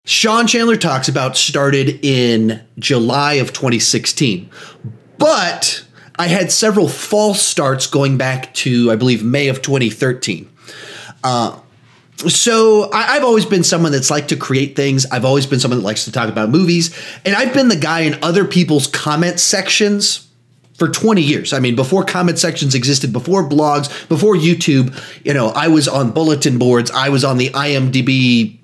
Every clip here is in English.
Sean Chandler Talks About started in July of 2016, but I had several false starts going back to, I believe, May of 2013. So I've always been someone that's liked to create things. I've always been someone that likes to talk about movies. And I've been the guy in other people's comment sections for 20 years. I mean, before comment sections existed, before blogs, before YouTube, I was on bulletin boards. I was on the IMDb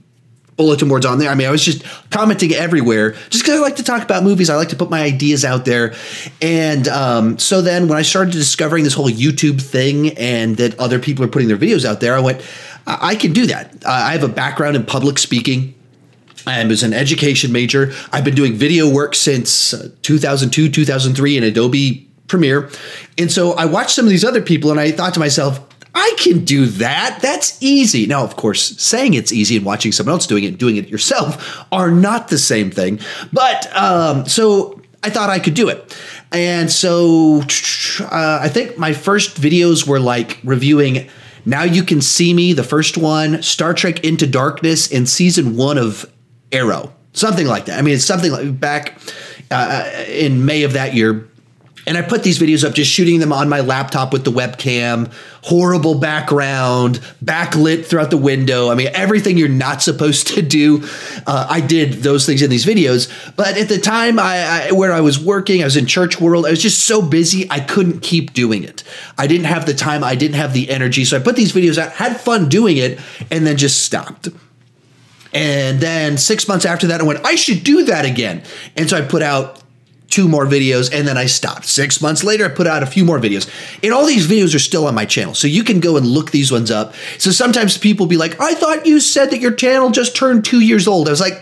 bulletin boards on there. I mean, I was just commenting everywhere just because I like to talk about movies. I like to put my ideas out there. And so then when I started discovering this whole YouTube thing and that other people are putting their videos out there, I went, I can do that. I have a background in public speaking. I was an education major. I've been doing video work since 2002, 2003 in Adobe Premiere. And so I watched some of these other people and I thought to myself, I can do that. That's easy. Now, of course, saying it's easy and watching someone else doing it and doing it yourself are not the same thing. But so I thought I could do it. And so I think my first videos were like reviewing Now You Can See Me, the first one, Star Trek Into Darkness, and season 1 of Arrow, something like that. I mean, it's something like back in May of that year. And I put these videos up, just shooting them on my laptop with the webcam, horrible background, backlit throughout the window. I mean, everything you're not supposed to do. I did those things in these videos. But at the time where I was working, I was in church world. I was just so busy, I couldn't keep doing it. I didn't have the time. I didn't have the energy. So I put these videos out, had fun doing it, and then just stopped. And then 6 months after that, I went, I should do that again. And so I put out 2 more videos, and then I stopped. 6 months later, I put out a few more videos. And all these videos are still on my channel, so you can go and look these ones up. So sometimes people be like, I thought you said that your channel just turned 2 years old. I was like,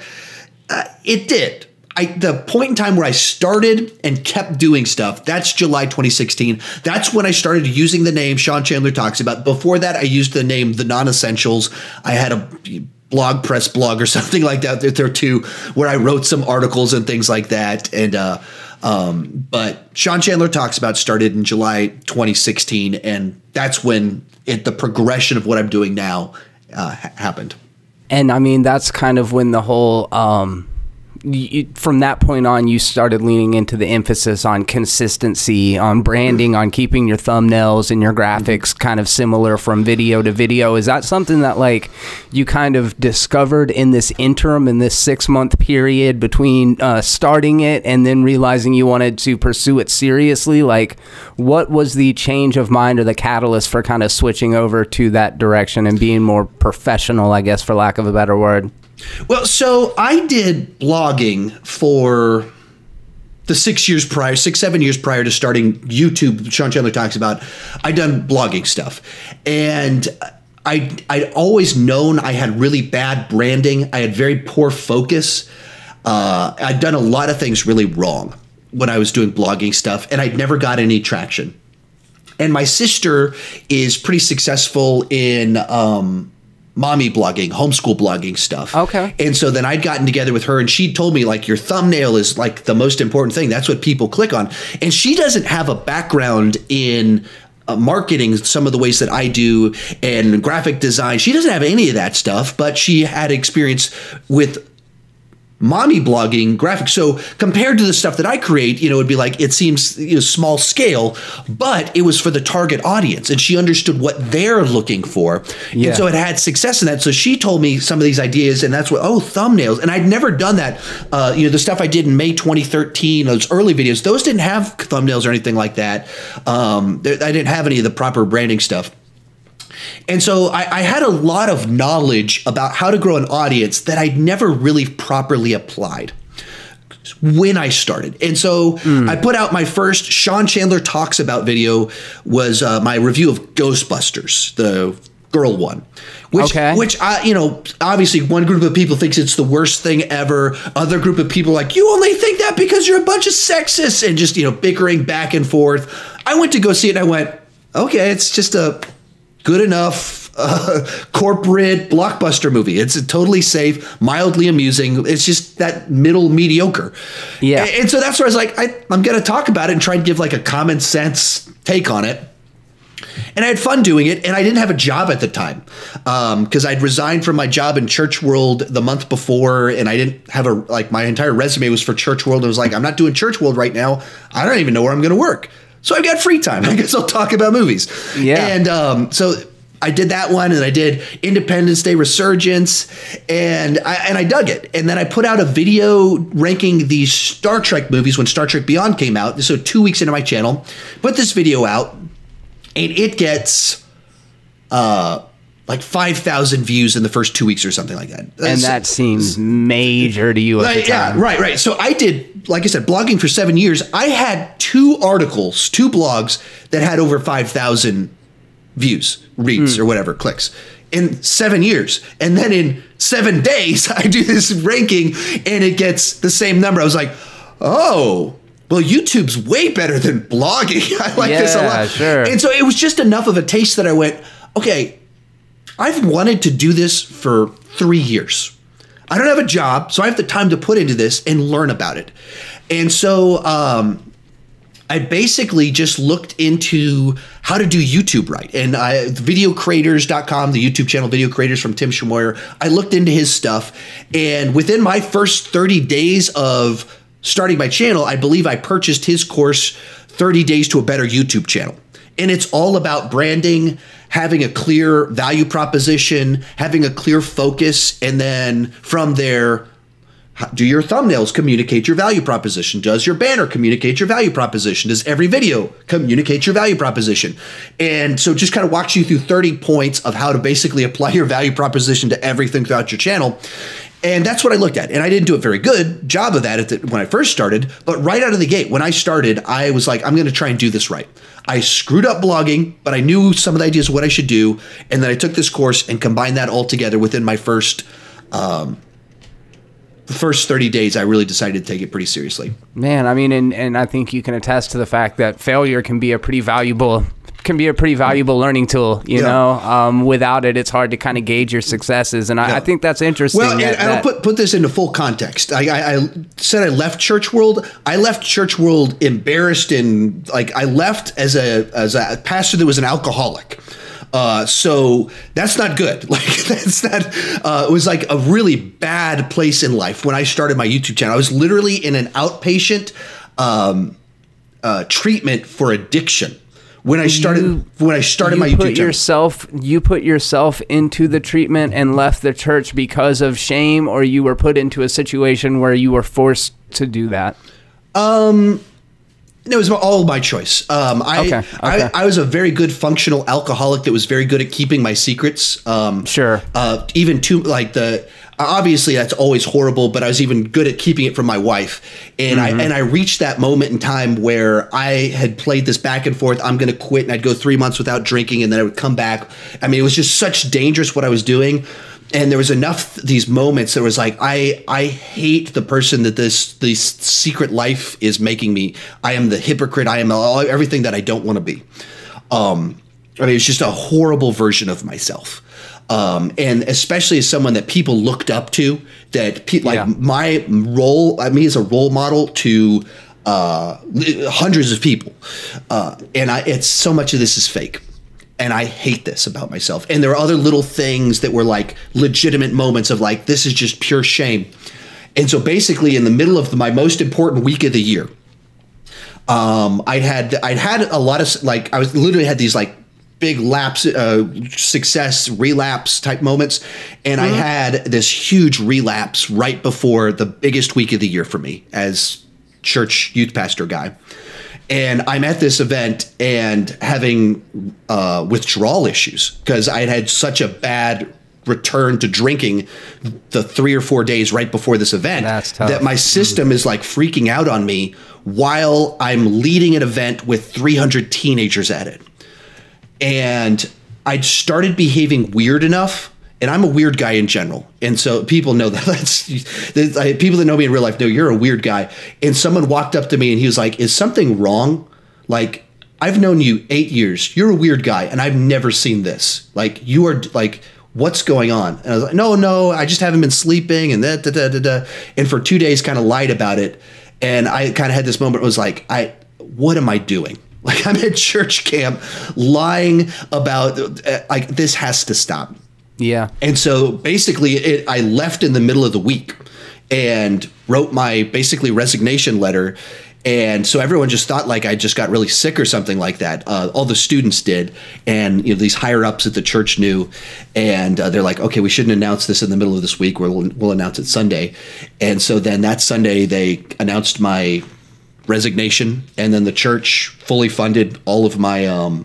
it did. The point in time where I started and kept doing stuff, that's July 2016. That's when I started using the name Sean Chandler Talks About. Before that, I used the name The Non-Essentials. I had a blog, press blog or something like that there too, where I wrote some articles and things like that. And but Sean Chandler Talks About started in July 2016, and that's when the progression of what I'm doing now happened. And I mean, that's kind of when the whole from that point on, you started leaning into the emphasis on consistency, on branding, on keeping your thumbnails and your graphics kind of similar from video to video. Is that something that like you kind of discovered in this interim, in this 6-month period between starting it and then realizing you wanted to pursue it seriously? Like, what was the change of mind or the catalyst for kind of switching over to that direction and being more professional, I guess, for lack of a better word? Well, so I did blogging for the 6 years prior, 7 years prior to starting YouTube. Sean Chandler Talks About. I'd done blogging stuff, and I'd always known I had really bad branding. I had very poor focus. I'd done a lot of things really wrong when I was doing blogging stuff, and I'd never got any traction. And my sister is pretty successful in mommy blogging, homeschool blogging stuff. Okay. And so then I'd gotten together with her, and she told me, like, your thumbnail is like the most important thing. That's what people click on. And she doesn't have a background in marketing some of the ways that I do and graphic design. She doesn't have any of that stuff, but she had experience with mommy blogging graphics. So compared to the stuff that I create, it'd be like, it seems small scale, but it was for the target audience, and she understood what they're looking for. Yeah. And so it had success in that. So she told me some of these ideas, and that's what, thumbnails. And I'd never done that. The stuff I did in May 2013, those early videos, those didn't have thumbnails or anything like that. I didn't have any of the proper branding stuff. And so I had a lot of knowledge about how to grow an audience that I'd never really properly applied when I started. And so I put out my first Sean Chandler Talks About video, was my review of Ghostbusters, the girl one, which obviously one group of people thinks it's the worst thing ever. Other group of people are like, you only think that because you're a bunch of sexists, and just, bickering back and forth. I went to go see it, and I went, okay, it's just a good enough corporate blockbuster movie. It's totally safe, mildly amusing. It's just that middle mediocre. Yeah. And so that's where I was like, I'm going to talk about it and try and give like a common sense take on it. And I had fun doing it, and I didn't have a job at the time because I'd resigned from my job in Church World the month before, and I didn't have my entire resume was for Church World. I was like, I'm not doing Church World right now. I don't even know where I'm going to work. So I've got free time. I guess I'll talk about movies. Yeah. And so I did that one, and I did Independence Day Resurgence, and I dug it. And then I put out a video ranking the Star Trek movies when Star Trek Beyond came out. So 2 weeks into my channel, put this video out, and it gets like 5,000 views in the first 2 weeks or something like that. And that seems major to you at the time. Yeah, right. So I did, like I said, blogging for 7 years. I had 2 blogs that had over 5,000 views, reads, or whatever, clicks in 7 years. And then in 7 days, I do this ranking and it gets the same number. I was like, oh, well, YouTube's way better than blogging. I like this a lot. Sure. And so it was just enough of a taste that I went, okay, I've wanted to do this for 3 years. I don't have a job, so I have the time to put into this and learn about it. And so I basically just looked into how to do YouTube right. And videocreators.com, the YouTube channel Video Creators from Tim Schmoyer, I looked into his stuff. And within my first 30 days of starting my channel, I believe I purchased his course, 30 Days to a Better YouTube Channel. And it's all about branding, having a clear value proposition, having a clear focus, and then from there, do your thumbnails communicate your value proposition? Does your banner communicate your value proposition? Does every video communicate your value proposition? And so just kind of walks you through 30 points of how to basically apply your value proposition to everything throughout your channel. And that's what I looked at. And I didn't do a very good job of that when I first started. But right out of the gate, when I started, I was like, I'm going to try and do this right. I screwed up blogging, but I knew some of the ideas of what I should do. And then I took this course and combined that all together within my first 30 days. I really decided to take it pretty seriously. Man, I mean, and I think you can attest to the fact that failure can be a pretty valuable learning tool, you know. Without it, it's hard to kind of gauge your successes. And I think that's interesting. Well, and I'll put this into full context. I said I left Church World. I left Church World embarrassed, and like I left as a pastor that was an alcoholic. So that's not good. Like that's not, it was like a really bad place in life when I started my YouTube channel. I was literally in an outpatient, treatment for addiction. When I started my YouTube channel. You put yourself into the treatment and left the church because of shame, or you were put into a situation where you were forced to do that? It was all my choice. I was a very good functional alcoholic that was very good at keeping my secrets. Sure. Even to like obviously that's always horrible, but I was even good at keeping it from my wife. And I reached that moment in time where I had played this back and forth. I'm going to quit, and I'd go 3 months without drinking, and then I would come back. I mean, it was just such dangerous what I was doing. And there was enough these moments that was like, I hate the person that this secret life is making me. I am the hypocrite. I am everything that I don't want to be. I mean, it's just a horrible version of myself. And especially as someone that people looked up to, my role, me as a role model to hundreds of people. And it's so much of this is fake. And I hate this about myself. And there are other little things that were like legitimate moments of like, this is just pure shame. And so basically in the middle of my most important week of the year, I'd had a lot of like, I was literally had these like big success relapse type moments. And I had this huge relapse right before the biggest week of the year for me as church youth pastor guy. And I'm at this event and having withdrawal issues because I had such a bad return to drinking the 3 or 4 days right before this event that my system is like freaking out on me while I'm leading an event with 300 teenagers at it. And I started behaving weird enough. And I'm a weird guy in general. And so people know that. People that know me in real life know you're a weird guy. And someone walked up to me and he was like, is something wrong? Like, I've known you 8 years. You're a weird guy. And I've never seen this. Like, you are like, what's going on? And I was like, no, I just haven't been sleeping. And And for 2 days kind of lied about it. And I kind of had this moment. It was like, what am I doing? Like, I'm at church camp lying about like, this has to stop. Yeah. And so basically I left in the middle of the week and wrote my basically resignation letter. And so everyone just thought like I just got really sick or something like that. All the students did. And these higher ups at the church knew. And they're like, okay, we shouldn't announce this in the middle of this week. We'll announce it Sunday. And so then that Sunday they announced my resignation. And then the church fully funded all of my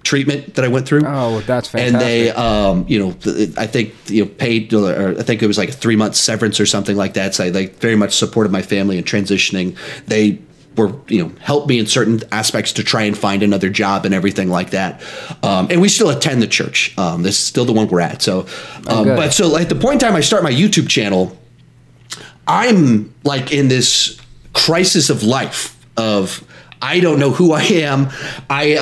treatment that I went through. Oh, that's fantastic. And they, I think, paid, or I think it was like a 3-month severance or something like that. So they very much supported my family in transitioning. They were, helped me in certain aspects to try and find another job and everything like that. And we still attend the church. This is still the one we're at. So, but so like the point in time I start my YouTube channel, I'm like in this crisis of life of, I don't know who I am. I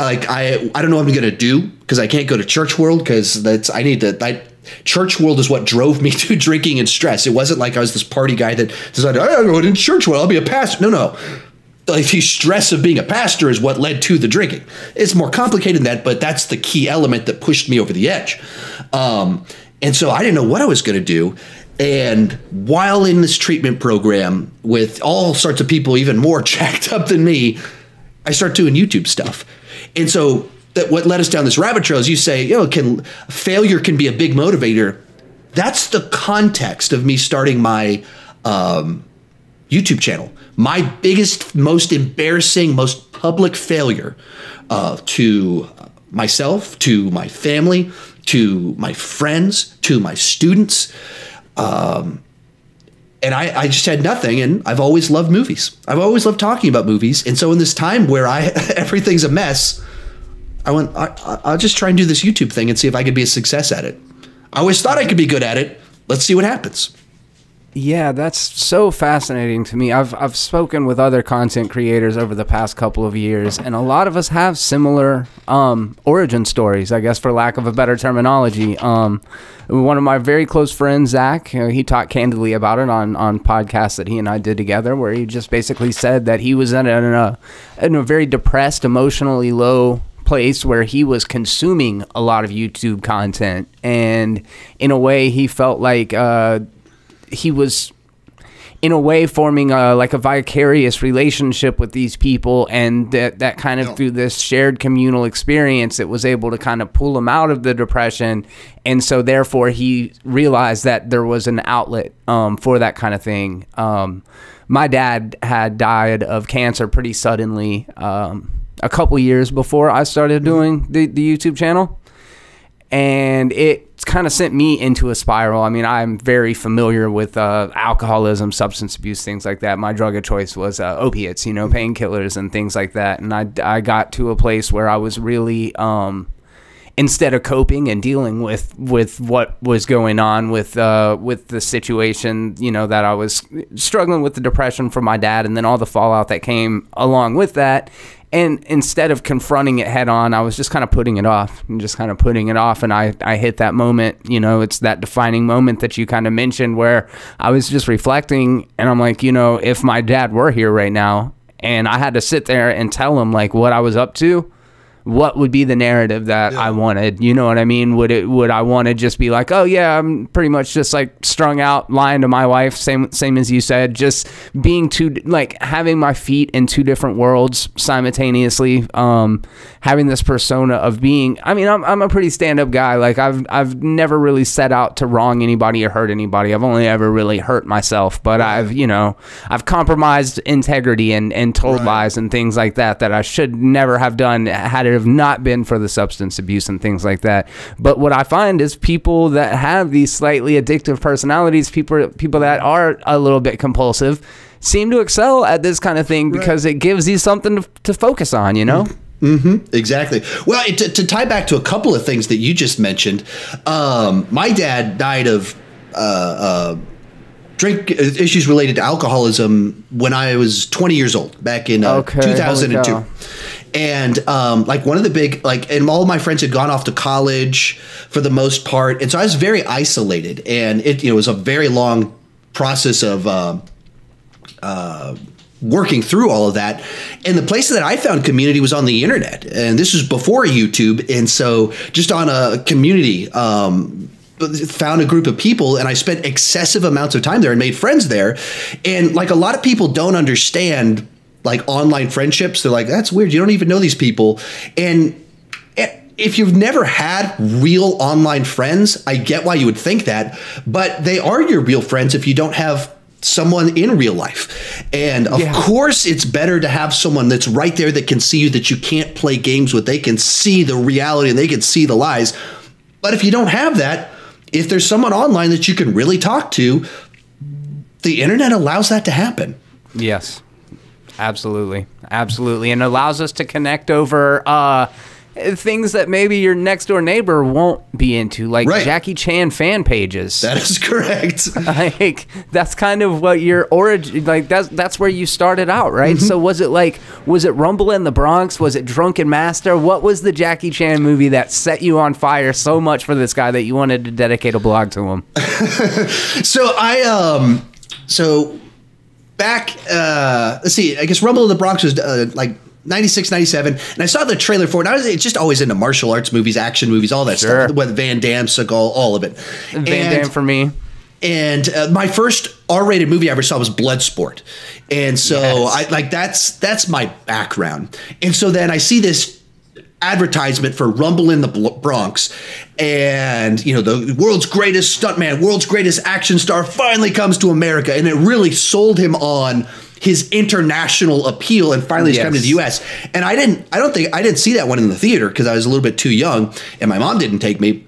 don't know what I'm going to do because I can't go to church world because church world is what drove me to drinking and stress. It wasn't like I was this party guy that decided, I'm going to church world, I'll be a pastor. No. Like the stress of being a pastor is what led to the drinking. It's more complicated than that, but that's the key element that pushed me over the edge. And so I didn't know what I was going to do. And while in this treatment program with all sorts of people even more jacked up than me, I start doing YouTube stuff. And so what led us down this rabbit trail is you say, failure can be a big motivator. That's the context of me starting my YouTube channel. My biggest, most embarrassing, most public failure to myself, to my family, to my friends, to my students. And I just had nothing, and I've always loved movies. I've always loved talking about movies. And so in this time where everything's a mess, I'll just try and do this YouTube thing and see if I could be a success at it. I always thought I could be good at it. Let's see what happens. Yeah, that's so fascinating to me. I've spoken with other content creators over the past couple of years, and a lot of us have similar origin stories, I guess, for lack of a better terminology. One of my very close friends, Zach, he talked candidly about it on podcasts that he and I did together, where he just basically said that he was in a very depressed, emotionally low place where he was consuming a lot of YouTube content, and in a way he felt like he was in a way forming like a vicarious relationship with these people, and that kind of through this shared communal experience, it was able to kind of pull him out of the depression. And so therefore he realized that there was an outlet for that kind of thing. My dad had died of cancer pretty suddenly a couple years before I started doing the YouTube channel. And it kind of sent me into a spiral. I mean, I'm very familiar with alcoholism, substance abuse, things like that. My drug of choice was opiates, painkillers and things like that. And I got to a place where I was really, instead of coping and dealing with what was going on with the situation, that I was struggling with the depression from my dad and then all the fallout that came along with that. And instead of confronting it head on, I was just kind of putting it off. And I hit that moment, it's that defining moment that you kind of mentioned where I was just reflecting and I'm like, if my dad were here right now and I had to sit there and tell him like what I was up to, what would be the narrative that I wanted? You know what I mean? Would I want to just be like, oh yeah, I'm pretty much just like strung out, lying to my wife, same as you said, just being having my feet in two different worlds simultaneously, having this persona of being, I'm a pretty stand-up guy. Like I've never really set out to wrong anybody or hurt anybody. I've only ever really hurt myself, but I've compromised integrity and told lies and things like that I should never have done had it have not been for the substance abuse and things like that. But what I find is people that have these slightly addictive personalities, people that are a little bit compulsive, seem to excel at this kind of thing because it gives you something to focus on, Mm-hmm. Exactly. Well, to tie back to a couple of things that you just mentioned, my dad died of drink issues related to alcoholism when I was 20 years old, back in 2002. And one of the big, and all of my friends had gone off to college for the most part. And so I was very isolated, and it was a very long process of working through all of that. And the place that I found community was on the internet. And this was before YouTube. And so just on a community, found a group of people, and I spent excessive amounts of time there and made friends there. And like a lot of people don't understand like online friendships. They're like, that's weird. You don't even know these people. And if you've never had real online friends, I get why you would think that, but they are your real friends if you don't have someone in real life. And of course, it's better to have someone that's right there that can see you, that you can't play games with. They can see the reality and they can see the lies. But if you don't have that, if there's someone online that you can really talk to, the internet allows that to happen. Yes, absolutely. Absolutely. And allows us to connect over things that maybe your next door neighbor won't be into, like Jackie Chan fan pages. That is correct. Like that's kind of what your origin, like that's where you started out, right? So was it Rumble in the Bronx? Was it Drunken Master? What was the Jackie Chan movie that set you on fire so much for this guy that you wanted to dedicate a blog to him? So back, let's see, I guess Rumble in the Bronx was like 96, 97, and I saw the trailer for it. And I was just always into martial arts movies, action movies, all that stuff. With Van Damme, Seagal, all of it. Van Damme for me. And my first R-rated movie I ever saw was Bloodsport. And so that's my background. And so then I see this advertisement for Rumble in the Bronx, and you know, the world's greatest stuntman, world's greatest action star finally comes to America, and it really sold him on his international appeal, and finally he's coming to the U.S. And I didn't see that one in the theater because I was a little bit too young, and my mom didn't take me,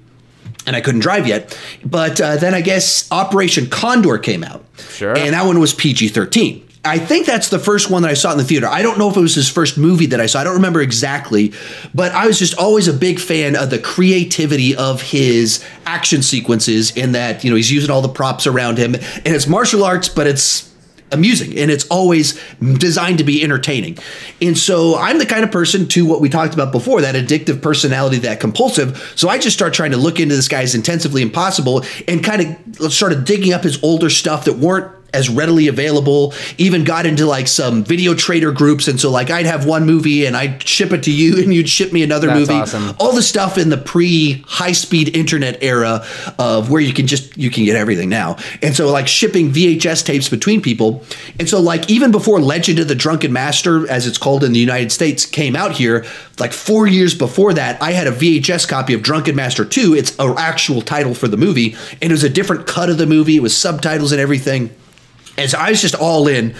and I couldn't drive yet. But then I guess Operation Condor came out, and that one was PG-13. I think that's the first one that I saw in the theater. I don't know if it was his first movie that I saw. I don't remember exactly, but I was just always a big fan of the creativity of his action sequences, in that, you know, he's using all the props around him, and it's martial arts, but it's amusing, and it's always designed to be entertaining. And so I'm the kind of person, to what we talked about before, that addictive personality, that compulsive. So I just start trying to look into this guy as intensively impossible, and kind of started digging up his older stuff that weren't as readily available, even got into like some video trader groups. And so like I'd have one movie and I'd ship it to you and you'd ship me another movie. Awesome. All the stuff in the pre-high speed internet era of where you can get everything now. And so like shipping VHS tapes between people. And so like even before Legend of the Drunken Master, as it's called in the United States, came out here, like 4 years before that, I had a VHS copy of Drunken Master 2. It's an actual title for the movie. And it was a different cut of the movie. It was subtitles and everything. And so I was just all in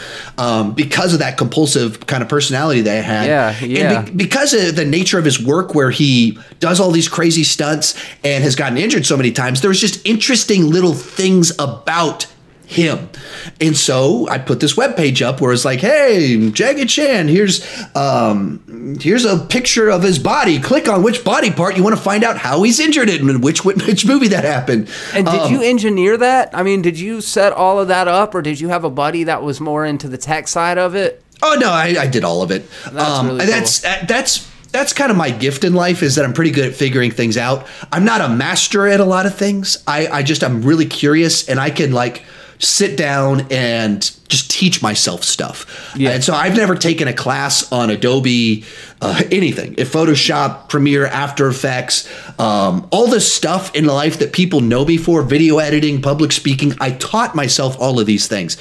because of that compulsive kind of personality that I had. And because of the nature of his work, where he does all these crazy stunts and has gotten injured so many times, there was just interesting little things about him. And so I put this webpage up where it's like, hey, Jackie Chan, here's a picture of his body. Click on which body part you want to find out how he's injured it and which movie that happened. And did you engineer that? I mean, did you set all of that up, or did you have a buddy that was more into the tech side of it? Oh, no, I did all of it. That's really cool. That's kind of my gift in life, is that I'm pretty good at figuring things out. I'm not a master at a lot of things. I'm really curious, and I can like sit down and just teach myself stuff. And so I've never taken a class on Adobe, anything. If Photoshop, Premiere, After Effects, all this stuff in life that people know me for, video editing, public speaking, I taught myself all of these things.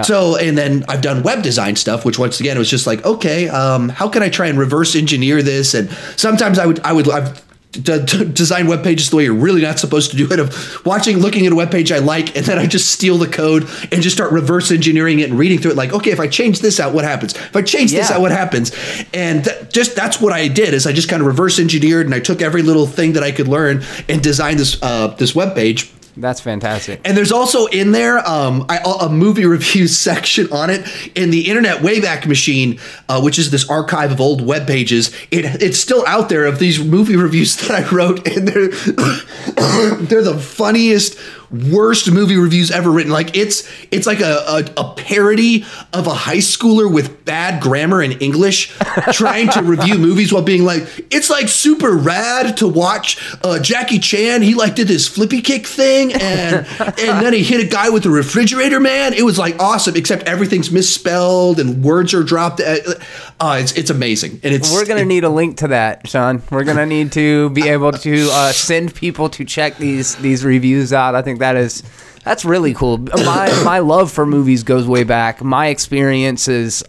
So, and then I've done web design stuff, which once again, it was just like, okay, how can I try and reverse engineer this? And sometimes I've design web pages the way you're really not supposed to do it, of looking at a web page I like, and then I just steal the code and just start reverse engineering it and reading through it like, okay, if I change this out, what happens? If I change this out, what happens? And that's what I did, is I just kind of reverse engineered, and I took every little thing that I could learn and designed this web page. That's fantastic. And there's also in there a movie review section on it in the Internet Wayback Machine, which is this archive of old web pages. It's still out there of these movie reviews that I wrote, and they're the funniest, worst movie reviews ever written. Like it's like a parody of a high schooler with bad grammar in English trying to review movies while being like, it's like super rad to watch Jackie Chan. He like did this flippy kick thing and then he hit a guy with a refrigerator man. It was like awesome, except everything's misspelled and words are dropped. It's amazing. And we're going to need a link to that, Sean. We're going to need to be able to send people to check these reviews out. I think that's really cool. My love for movies goes way back. My experiences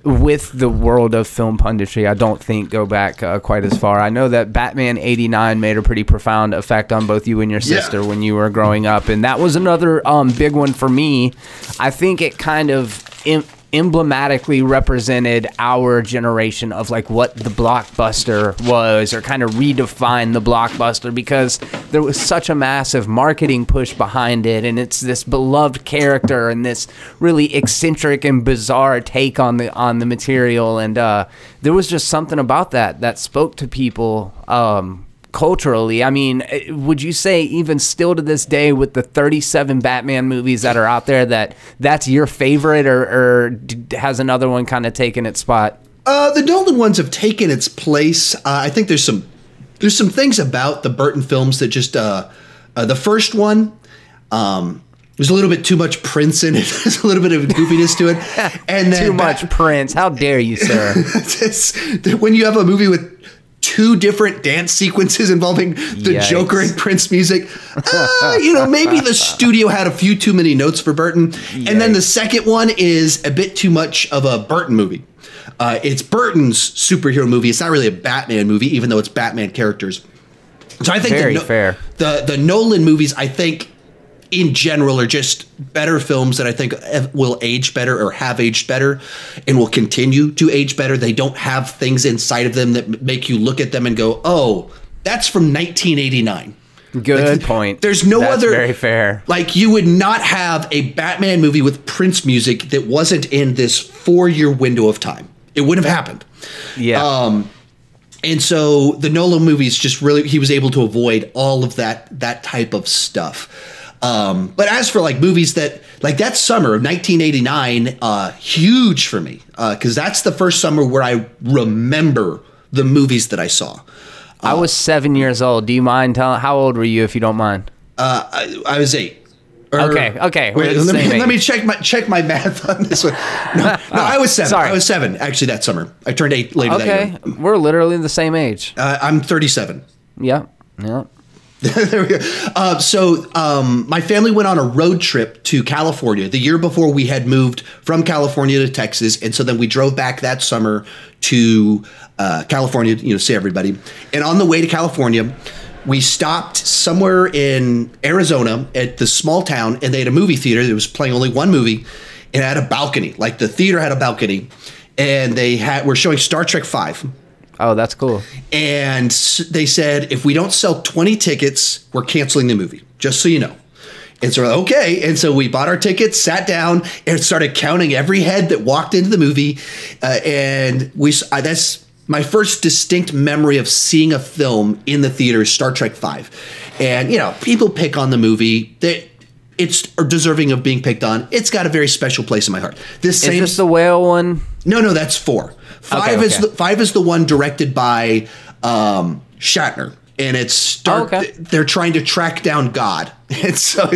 with the world of film punditry, I don't think go back quite as far. I know that Batman '89 made a pretty profound effect on both you and your sister when you were growing up, and that was another big one for me. I think it kind of emblematically represented our generation of like what the blockbuster was, or kind of redefined the blockbuster, because there was such a massive marketing push behind it, and it's this beloved character and this really eccentric and bizarre take on the material, and there was just something about that spoke to people culturally. I mean, would you say even still to this day, with the 37 Batman movies that are out there, that's your favorite, or has another one kind of taken its spot? The Nolan ones have taken its place. I think there's some things about the Burton films that just the first one, there's a little bit too much Prince in it. There's a little bit of goofiness to it, and then too much Prince. How dare you, sir? When you have a movie with 2 different dance sequences involving the Yikes. Joker and Prince music, maybe the studio had a few too many notes for Burton. Yikes. And then the second one is a bit too much of a Burton movie. It's Burton's superhero movie. It's not really a Batman movie, even though it's Batman characters. So I think Very fair. The Nolan movies, I think, in general, are just better films that I think will age better, or have aged better, and will continue to age better. They don't have things inside of them that make you look at them and go, oh, that's from 1989. Good point. There's no That's other. Very fair. Like, you would not have a Batman movie with Prince music that wasn't in this 4-year window of time. It wouldn't have happened. Yeah. And so the Nolan movies just really, he was able to avoid all of that type of stuff. But as for like movies that, like that summer of 1989, huge for me, because that's the first summer where I remember the movies that I saw. I was 7 years old. Do you mind telling, how old were you, if you don't mind? I was 8. Okay. Wait, let me check my math on this one. No, I was 7. Sorry. I was 7 actually that summer. I turned 8 later that year. Okay, we're literally the same age. I'm 37. Yeah. There we go. So my family went on a road trip to California the year before we had moved from California to Texas. And so then we drove back that summer to California, to see everybody. And on the way to California, we stopped somewhere in Arizona at the small town, and they had a movie theater that was playing only one movie, and it had a balcony. Like, the theater had a balcony, and were showing Star Trek V. Oh, that's cool. And they said, if we don't sell 20 tickets, we're canceling the movie, just so you know. And so, okay. And so we bought our tickets, sat down, and started counting every head that walked into the movie. And that's my first distinct memory of seeing a film in the theater, Star Trek V. And, people pick on the movie. It's deserving of being picked on. It's got a very special place in my heart. Is this the whale one? No, that's 4. 5 is the one directed by Shatner. And they're trying to track down God. It's so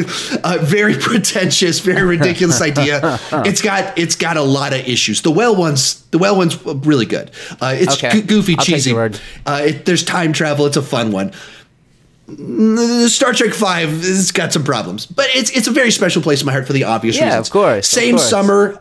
very pretentious, very ridiculous idea. It's got a lot of issues. The whale one's really good. It's goofy, cheesy. There's time travel. It's a fun one. The Star Trek V has got some problems, but it's a very special place in my heart for the obvious reasons. Yeah, of course. Same summer.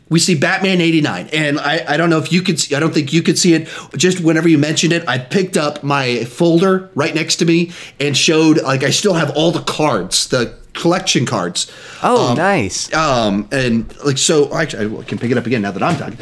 We see Batman '89, and I don't know if you could see, I don't think you could see it. Just whenever you mentioned it, I picked up my folder right next to me and showed, like, I still have all the cards, the collection cards. Oh, nice. And like, so actually I can pick it up again now that I'm talking.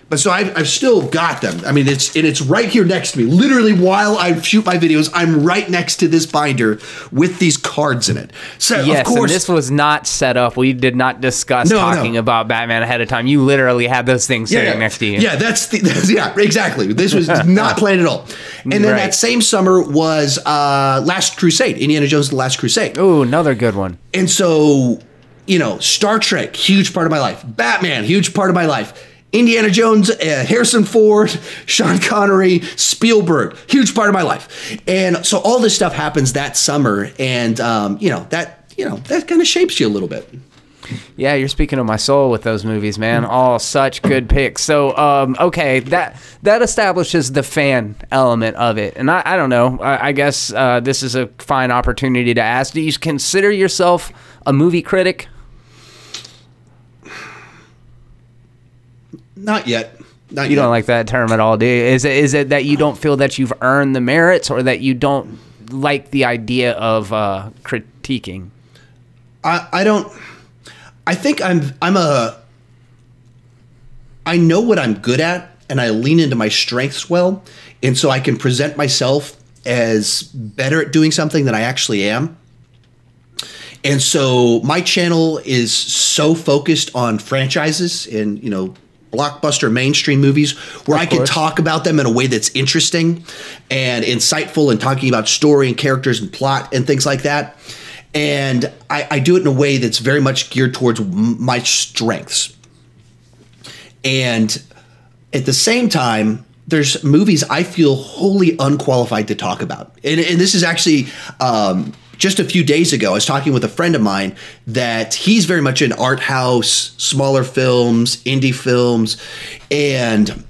But so I've still got them. I mean, it's right here next to me. Literally, while I shoot my videos, I'm right next to this binder with these cards in it. So yes, of course, and this was not set up. We did not discuss talking about Batman ahead of time. You literally had those things sitting next to you. Yeah, yeah, exactly. This was not planned at all. And then that same summer was Last Crusade, Indiana Jones: The Last Crusade. Ooh, another good one. And so, Star Trek, huge part of my life. Batman, huge part of my life. Indiana Jones, Harrison Ford, Sean Connery, Spielberg, huge part of my life. And so all this stuff happens that summer, and that kind of shapes you a little bit. Yeah, you're speaking of my soul with those movies, man. All such good picks. So, okay, that establishes the fan element of it. And I don't know. I guess this is a fine opportunity to ask. Do you consider yourself a movie critic? Not yet. You don't like that term at all, do you? Is it that you don't feel that you've earned the merits, or that you don't like the idea of critiquing? I don't. I think I know what I'm good at, and I lean into my strengths well, and so I can present myself as better at doing something than I actually am. And so my channel is so focused on franchises and, blockbuster mainstream movies where I can talk about them in a way that's interesting and insightful, and talking about story and characters and plot and things like that. And I do it in a way that's very much geared towards my strengths. And at the same time, there's movies I feel wholly unqualified to talk about. And this is actually just a few days ago, I was talking with a friend of mine that he's very much in art house, smaller films, indie films, and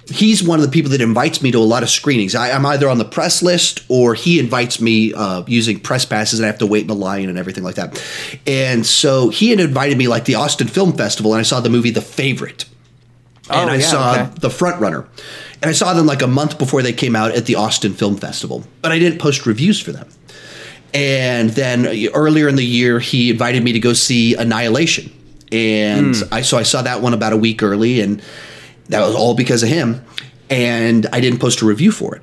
he's one of the people that invites me to a lot of screenings. I'm either on the press list, or he invites me using press passes, and I have to wait in the line and everything like that. And so he had invited me like the Austin Film Festival, and I saw the movie The Favorite. And I saw The Front Runner. And I saw them like a month before they came out at the Austin Film Festival, but I didn't post reviews for them. And then earlier in the year, he invited me to go see Annihilation. And I saw that one about a week early, and that was all because of him. And I didn't post a review for it.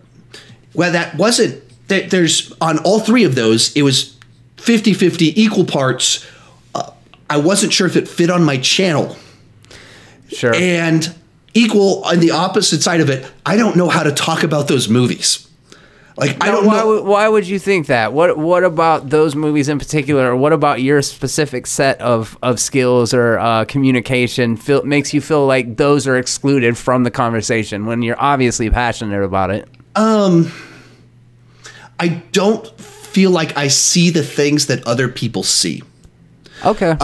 Well, that wasn't, there's on all three of those, it was 50-50, equal parts. I wasn't sure if it fit on my channel. Sure. And equal on the opposite side of it, I don't know how to talk about those movies. Like, I don't know. Why would you think that? What about those movies in particular, or what about your specific set of skills or communication makes you feel like those are excluded from the conversation when you're obviously passionate about it? I don't feel like I see the things that other people see. Okay.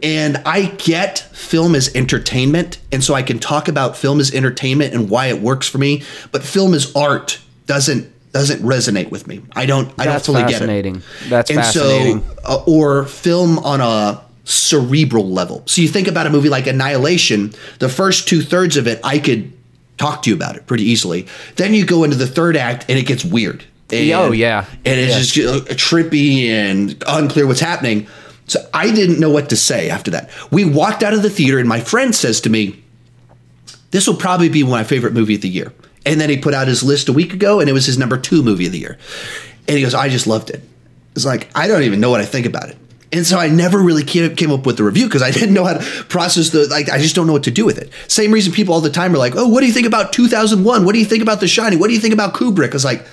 And I get film as entertainment, and so I can talk about film as entertainment and why it works for me, but film as art doesn't resonate with me. I don't fully get it. That's fascinating. So, or film on a cerebral level. So you think about a movie like Annihilation, the first 2/3 of it, I could talk to you about it pretty easily. Then you go into the third act and it gets weird. And, and it's just trippy and unclear what's happening. So I didn't know what to say after that. We walked out of the theater, and my friend says to me, "This will probably be my favorite movie of the year." And then he put out his list a week ago, and it was his number 2 movie of the year. And he goes, "I just loved it." It's like, I don't even know what I think about it. And so I never really came up with the review because I didn't know how to process I just don't know what to do with it. Same reason people all the time are like, "Oh, what do you think about 2001? What do you think about The Shining? What do you think about Kubrick?" I was like,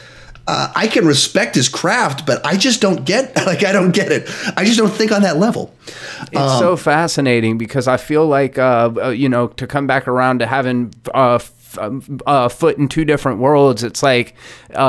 I can respect his craft, but I just don't get, I don't get it. I just don't think on that level. It's so fascinating because I feel like, to come back around to having a foot in 2 different worlds, it's like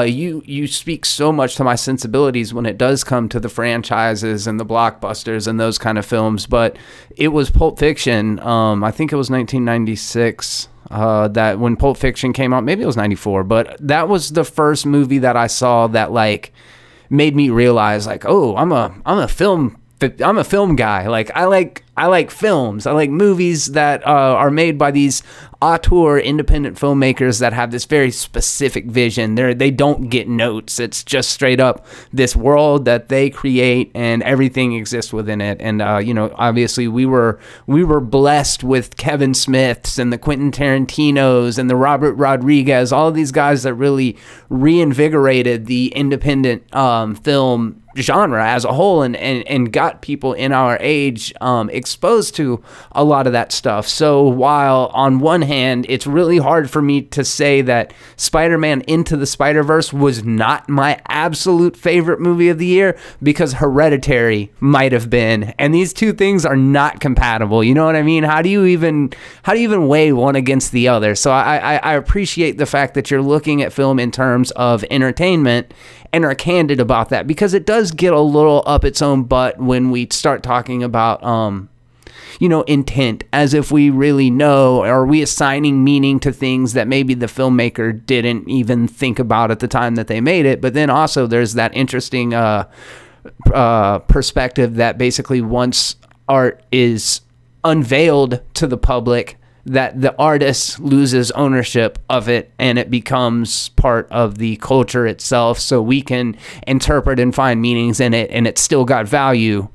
you speak so much to my sensibilities when it does come to the franchises and the blockbusters and those kind of films. But it was Pulp Fiction. I think it was 1996. That when Pulp Fiction came out, maybe it was 94, but that was the first movie that I saw that like made me realize like, oh, I'm a film guy. Like I I like films. I like movies that are made by these auteur independent filmmakers that have this very specific vision. They don't get notes. It's just straight up this world that they create, and everything exists within it. And you know, obviously we were blessed with Kevin Smiths and the Quentin Tarantinos and the Robert Rodriguez, all of these guys that really reinvigorated the independent film genre as a whole, and got people in our age exposed to a lot of that stuff. So while on one hand it's really hard for me to say that Spider-Man Into the Spider-Verse was not my absolute favorite movie of the year, because Hereditary might have been, and these two things are not compatible. You know what I mean? How do you even weigh one against the other? So I appreciate the fact that you're looking at film in terms of entertainment and are candid about that, because it does get a little up its own butt when we start talking about, you know, intent, as if we really know, or are we assigning meaning to things that maybe the filmmaker didn't even think about at the time that they made it. But then also there's that interesting perspective that basically once art is unveiled to the public, that the artist loses ownership of it and it becomes part of the culture itself, so we can interpret and find meanings in it, and it's still got value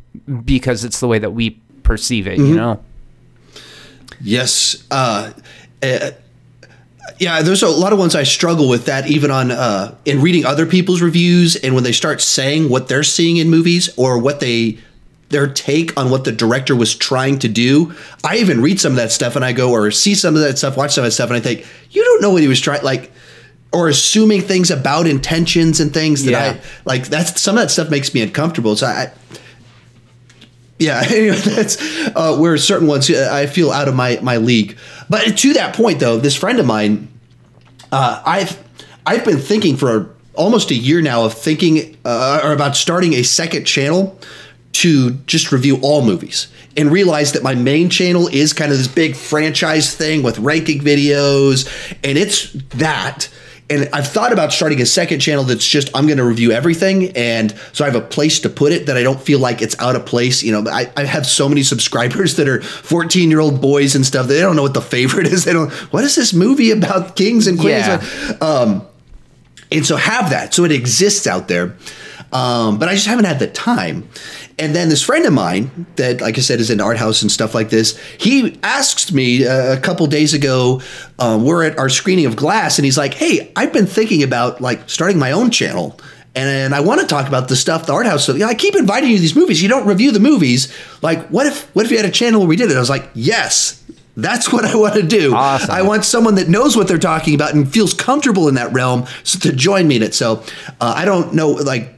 because it's the way that we perceive it, you know? Yes. Yeah, there's a lot of ones I struggle with that, even on in reading other people's reviews, and when they start saying what they're seeing in movies or what their take on what the director was trying to do. I even read some of that stuff and I go, or see some of that stuff, watch some of that stuff, and I think, you don't know what he was trying, like, or assuming things about intentions and things that I like. That's some of that stuff makes me uncomfortable. So anyway, that's where certain ones I feel out of my league. But to that point, though, this friend of mine, I've been thinking for almost a year now of thinking or about starting a second channel to just review all movies, and realize that my main channel is kind of this big franchise thing with ranking videos, and it's that. And I've thought about starting a second channel that's just, I'm going to review everything, and so I have a place to put it that I don't feel like it's out of place. You know, I have so many subscribers that are 14-year-old boys and stuff that they don't know what the favorite is. They don't, what is this movie about kings and queens? Yeah. And so have that. So it exists out there. But I just haven't had the time. And then this friend of mine that, like I said, is in art house and stuff like this, he asked me a couple days ago, we're at our screening of Glass, and he's like, hey, I've been thinking about like starting my own channel, and I want to talk about the stuff, the art house. So I keep inviting you to these movies. You don't review the movies. Like, what if you had a channel where we did it? I was like, yes. That's what I want to do. Awesome. I want someone that knows what they're talking about and feels comfortable in that realm to join me in it. So I don't know, like,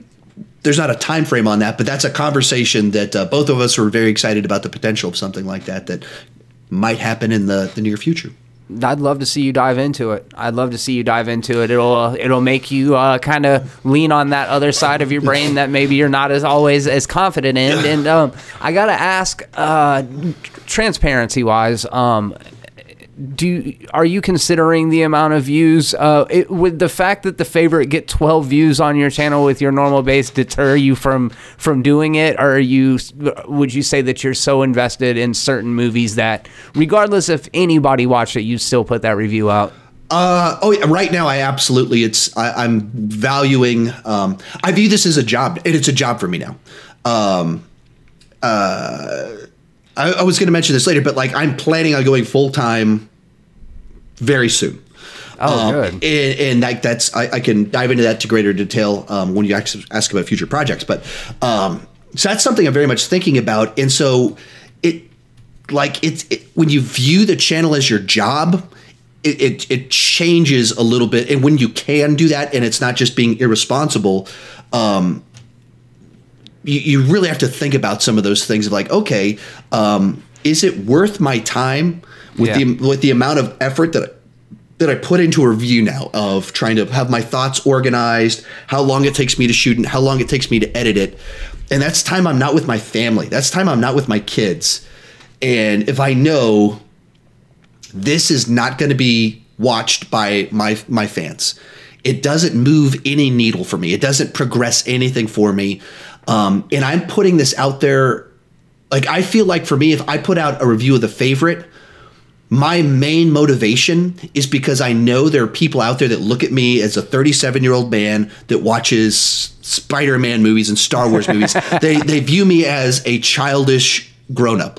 there's not a time frame on that, but that's a conversation that both of us were very excited about, the potential of something like that might happen in the near future. I'd love to see you dive into it. It'll make you kind of lean on that other side of your brain that maybe you're not always as confident in. And I gotta ask, transparency wise, are you considering the amount of views? Would the fact that The Favorite get 12 views on your channel with your normal base deter you from doing it? Or would you say that you're so invested in certain movies that regardless if anybody watched it, you still put that review out? Right now I'm valuing, I view this as a job, and it's a job for me now. I was going to mention this later, but like I'm planning on going full time very soon. Oh, good. And like I can dive into that to greater detail when you ask about future projects. But so that's something I'm very much thinking about. And so when you view the channel as your job, it changes a little bit. And when you can do that, and it's not just being irresponsible, you really have to think about some of those things of like, okay, is it worth my time with the amount of effort that I put into a review now of trying to have my thoughts organized, how long it takes me to shoot and how long it takes me to edit it. And that's time I'm not with my family. That's time I'm not with my kids. And if I know this is not going to be watched by my fans, it doesn't move any needle for me. It doesn't progress anything for me. And I'm putting this out there like, I feel like for me, if I put out a review of The Favorite, my main motivation is because I know there are people out there that look at me as a 37-year-old man that watches Spider-Man movies and Star Wars movies. They view me as a childish grown-up,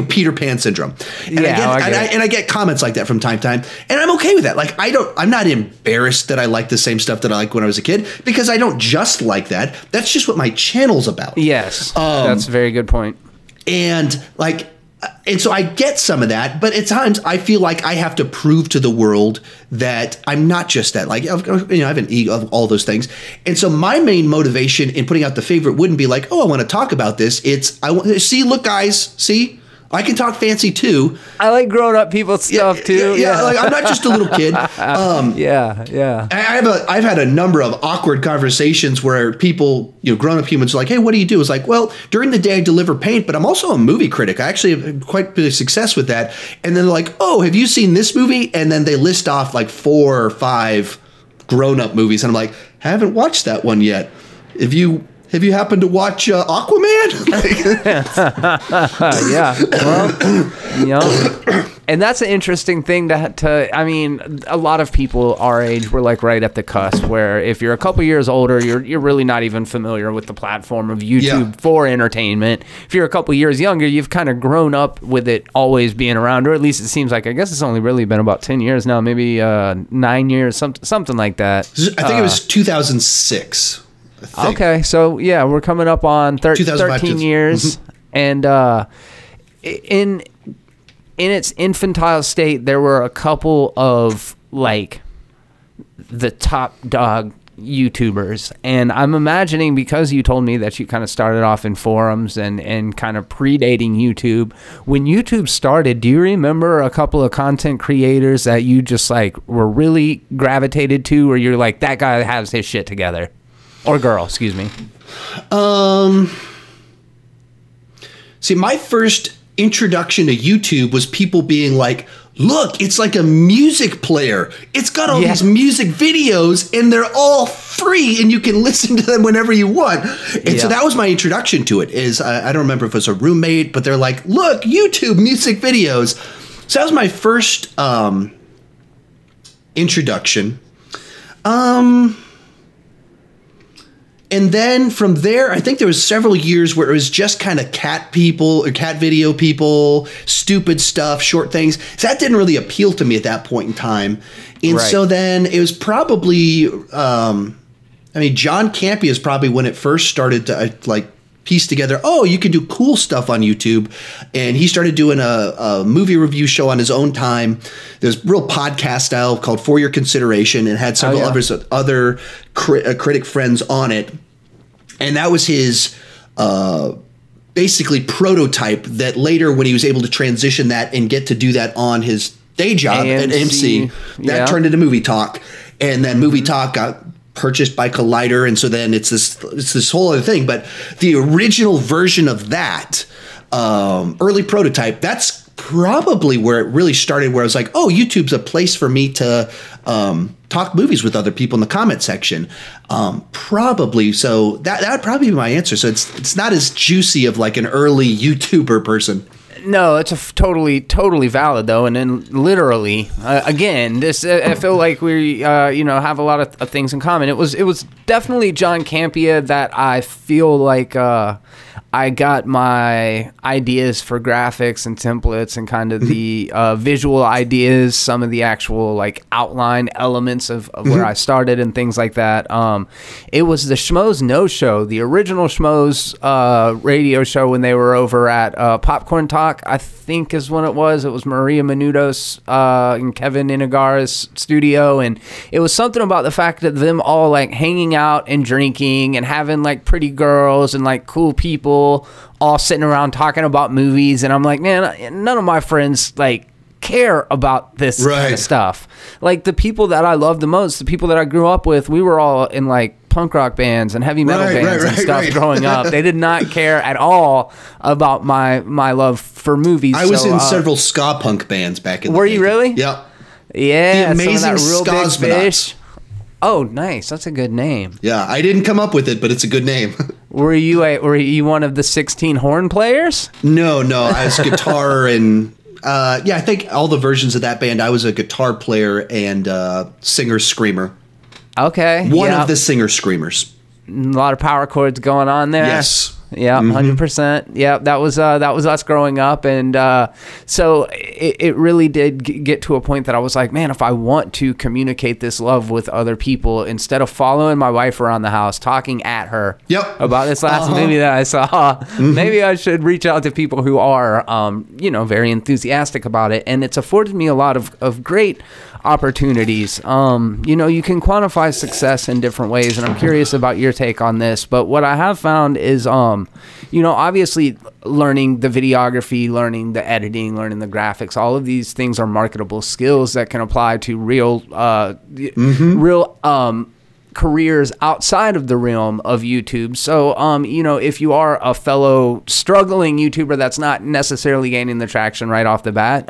Peter Pan syndrome. And I get comments like that from time to time, and I'm okay with that. Like, I'm not embarrassed that I like the same stuff that I liked when I was a kid, because I don't just like that. That's just what my channel's about. Yes, that's a very good point. And so I get some of that, but at times I feel like I have to prove to the world that I'm not just that. Like, I have an ego of all those things. And so my main motivation in putting out The Favorite wouldn't be like, oh, I want to talk about this. It's, look, guys, see? I can talk fancy too. I like grown up people's stuff too. Yeah. Like, I'm not just a little kid. Yeah. I've had a number of awkward conversations where people, grown up humans are like, hey, what do you do? It's like, well, during the day I deliver paint, but I'm also a movie critic. I actually have quite a bit of success with that. And then they're like, oh, have you seen this movie? And then they list off like 4 or 5 grown up movies. And I'm like, haven't watched that one yet. Have you happened to watch Aquaman? Yeah. Well, and that's an interesting thing I mean, a lot of people our age, we're like right at the cusp where if you're a couple years older, you're really not even familiar with the platform of YouTube for entertainment. If you're a couple years younger, you've kind of grown up with it always being around, or at least it seems like, I guess it's only really been about 10 years now, maybe 9 years, something like that. I think it was 2006. Okay, so yeah, we're coming up on 13 years, and in its infantile state, there were a couple of like the top dog YouTubers, and I'm imagining, because you told me that you kind of started off in forums and kind of predating YouTube. When YouTube started, do you remember a couple of content creators that you just like were really gravitated to, or you're like, that guy has his shit together? Or girl, excuse me. See, my first introduction to YouTube was people being like, look, it's like a music player. It's got all these music videos, and they're all free, and you can listen to them whenever you want. And so that was my introduction to it. I don't remember if it was a roommate, but they're like, look, YouTube music videos. So that was my first introduction. And then from there, I think there was several years where it was just kind of cat people or cat video people, stupid stuff, short things. So that didn't really appeal to me at that point in time. And so then it was probably, John Campea is probably when it first started to piece together, oh, you can do cool stuff on YouTube. And he started doing a movie review show on his own time. There's real podcast style called For Your Consideration, and had several other critic friends on it. And that was his basically prototype that later, when he was able to transition that and get to do that on his day job at MC, that turned into Movie Talk. And then Movie Talk got purchased by Collider, and so then it's this whole other thing. But the original version of that early prototype, that's probably where it really started, where I was like, oh, YouTube's a place for me to talk movies with other people in the comment section. Probably. So that would probably be my answer. So it's not as juicy of like an early YouTuber person. No, it's a totally valid though, and then literally, again, this I feel like we have a lot of things in common. It was definitely John Campea that I feel like I got my ideas for graphics and templates and kind of the visual ideas, some of the actual like outline elements of where I started and things like that. It was the Schmoes No Show, the original Schmoes radio show when they were over at Popcorn Talk, I think is when it was. It was Maria Menudo's and Kevin Inagara's studio, and it was something about the fact that them all like hanging out and drinking and having like pretty girls and like cool people all sitting around talking about movies, and I'm like, man, none of my friends like care about this kind of stuff. Like the people that I love the most, the people that I grew up with, we were all in like punk rock bands and heavy metal bands and stuff growing up. They did not care at all about my love for movies. I was in several ska punk bands back in the day. Were you really? Yeah. Yeah. The Amazing Real Big Fish. Skosmonauts. Oh, nice. That's a good name. Yeah, I didn't come up with it, but it's a good name. Were you one of the 16 horn players? No, I was guitar and I think all the versions of that band. I was a guitar player and singer screamer. Okay, one of the singer screamers. A lot of power chords going on there. Yes. Yeah, 100%. Yeah, that was us growing up, and so it really did get to a point that I was like, man, if I want to communicate this love with other people, instead of following my wife around the house, talking at her about this last movie that I saw, maybe I should reach out to people who are, very enthusiastic about it, and it's afforded me a lot of great opportunities. You can quantify success in different ways, and I'm curious about your take on this, but what I have found is obviously learning the videography, learning the editing, learning the graphics, all of these things are marketable skills that can apply to real careers outside of the realm of YouTube. So, if you are a fellow struggling YouTuber that's not necessarily gaining the traction right off the bat,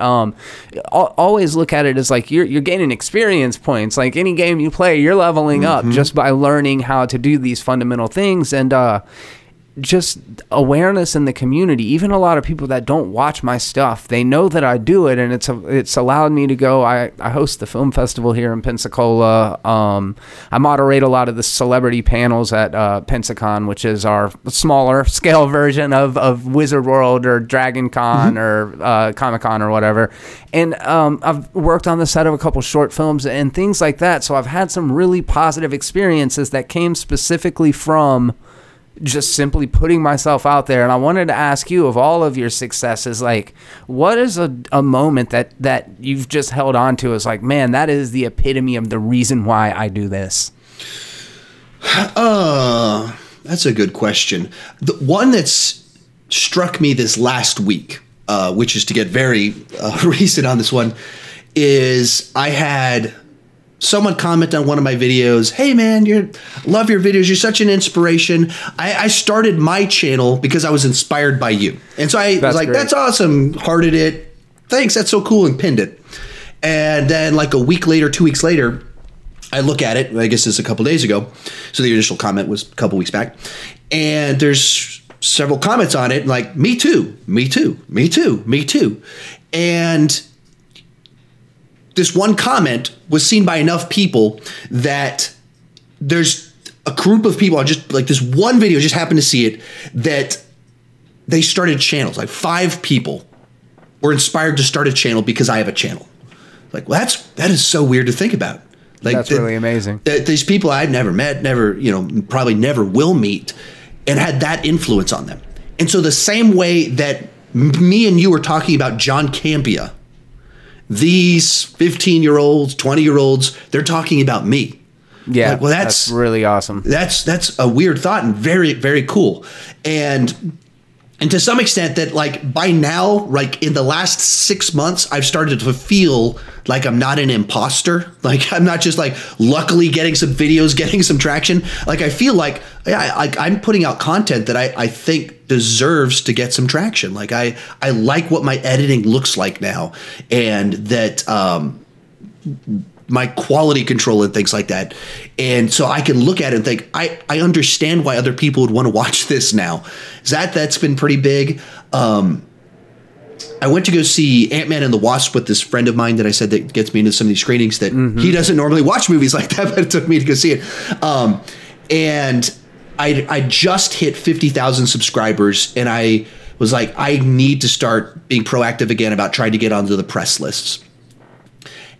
always look at it as like you're gaining experience points. Like any game you play, you're leveling up just by learning how to do these fundamental things, and just awareness in the community. Even a lot of people that don't watch my stuff, they know that I do it, and it's allowed me to go. I host the film festival here in Pensacola. I moderate a lot of the celebrity panels at Pensacon, which is our smaller scale version of Wizard World or Dragon Con or Comic Con or whatever. And I've worked on the set of a couple short films and things like that. So I've had some really positive experiences that came specifically from just simply putting myself out there. And I wanted to ask you, of all of your successes, like, what is a moment that you've just held on to as like, man, that is the epitome of the reason why I do this? That's a good question. The one that's struck me this last week, which is to get very recent on this one, is I had someone comment on one of my videos, "Hey man, love your videos. You're such an inspiration. I started my channel because I was inspired by you." And so I was like, great. "That's awesome." Hearted it. "Thanks. That's so cool." And pinned it. And then like a week later, 2 weeks later, I look at it. I guess it's a couple days ago. So the initial comment was a couple weeks back. And there's several comments on it like, "Me too, me too, me too, me too." And this one comment was seen by enough people that there's a group of people, just like this one video just happened to see it, that they started channels. Like 5 people were inspired to start a channel because I have a channel. Like, well, that is so weird to think about. Like, that's really amazing. These people I've never met, probably never will meet, and had that influence on them. And so the same way that me and you were talking about John Campea, these 15-year-olds, 20-year-olds, they're talking about me. Yeah, like, well, that's really awesome. That's a weird thought and very, very cool. And to some extent that like by now, like in the last 6 months, I've started to feel like I'm not an imposter. Like I'm not just like luckily getting some videos, getting some traction. Like I feel like I'm putting out content that I think deserves to get some traction. Like I like what my editing looks like now, and that my quality control and things like that. And so I can look at it and think, I understand why other people would want to watch this now. That's been pretty big. I went to go see Ant-Man and the Wasp with this friend of mine that I said that gets me into some of these screenings that he doesn't normally watch movies like that, but it took me to go see it. And I just hit 50,000 subscribers, and I was like, I need to start being proactive again about trying to get onto the press lists.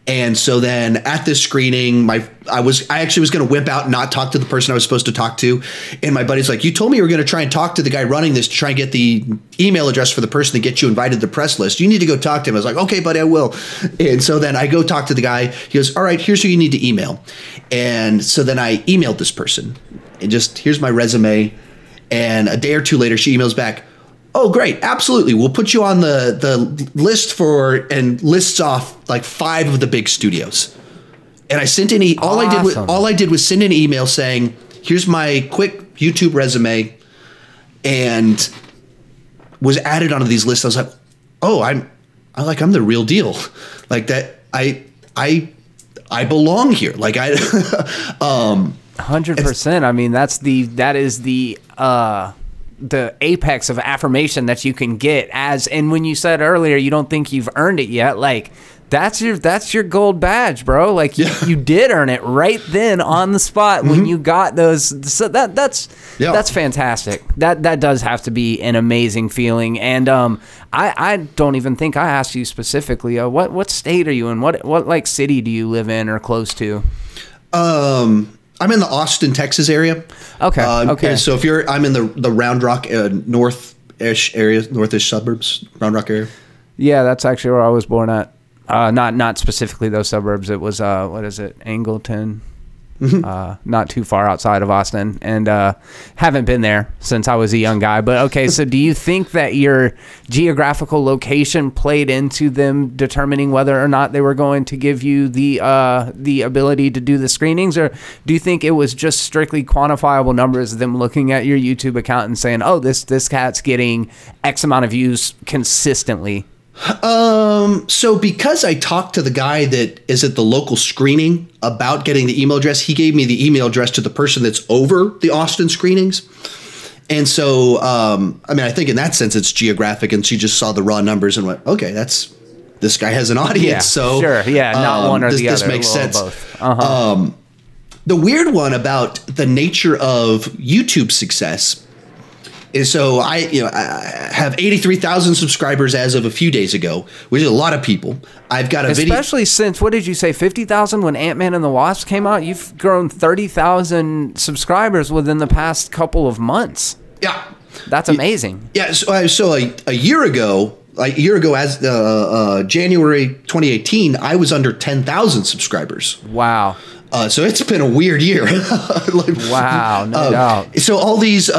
And so then at this screening, I actually was going to whip out and not talk to the person I was supposed to talk to. And my buddy's like, "You told me you were going to try and talk to the guy running this to try and get the email address for the person to get you invited to the press list. You need to go talk to him." I was like, "Okay, buddy, I will." And so then I go talk to the guy. He goes, "All right, here's who you need to email." And so then I emailed this person and just, "Here's my resume." And a day or two later, she emails back, "Oh, great. Absolutely. We'll put you on the list and lists off like 5 of the big studios." And I sent all I did was send an email saying, "Here's my quick YouTube resume," and was added onto these lists. I was like, "Oh, I'm the real deal." Like that. I belong here. Like 100%. I mean, that is the the apex of affirmation that you can get and when you said earlier you don't think you've earned it yet, like that's your gold badge, bro. Like you did earn it right then on the spot when you got those. So that's fantastic. That does have to be an amazing feeling. And I don't even think I asked you specifically. What state are you in? What like city do you live in or close to? I'm in the Austin, Texas area. Okay. Okay. So I'm in the Round Rock north-ish area, north-ish suburbs, Round Rock area. Yeah, that's actually where I was born at. Not specifically those suburbs. It was what is it, Angleton? Not too far outside of Austin, and haven't been there since I was a young guy. But okay, so do you think that your geographical location played into them determining whether or not they were going to give you the ability to do the screenings, or do you think it was just strictly quantifiable numbers, them looking at your YouTube account and saying, oh, this cat's getting X amount of views consistently? So because I talked to the guy that is at the local screening about getting the email address, he gave me the email address to the person that's over the Austin screenings. And so, I mean, I think in that sense it's geographic, and she just saw the raw numbers and went, okay, this guy has an audience. Yeah, so sure. Yeah. Not one or the other. This makes sense. Both. The weird one about the nature of YouTube success is, so I have 83,000 subscribers as of a few days ago, which is a lot of people. I've got a video. Especially since, what did you say, 50,000 when Ant-Man and the Wasp came out? You've grown 30,000 subscribers within the past couple of months. Yeah. That's amazing. Yeah. So a year ago, as January 2018, I was under 10,000 subscribers. Wow. So it's been a weird year. Wow, no doubt. So all these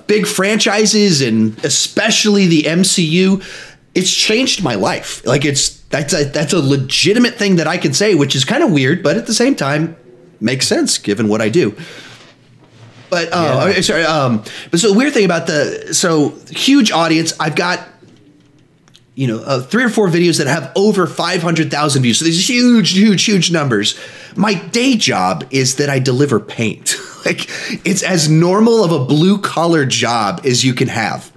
big franchises, and especially the MCU, it's changed my life. Like that's a legitimate thing that I can say, which is kind of weird, but at the same time makes sense given what I do. But but so the weird thing about huge audience, I've got 3 or 4 videos that have over 500,000 views. So these huge numbers. My day job is that I deliver paint. Like, it's as normal of a blue collar job as you can have.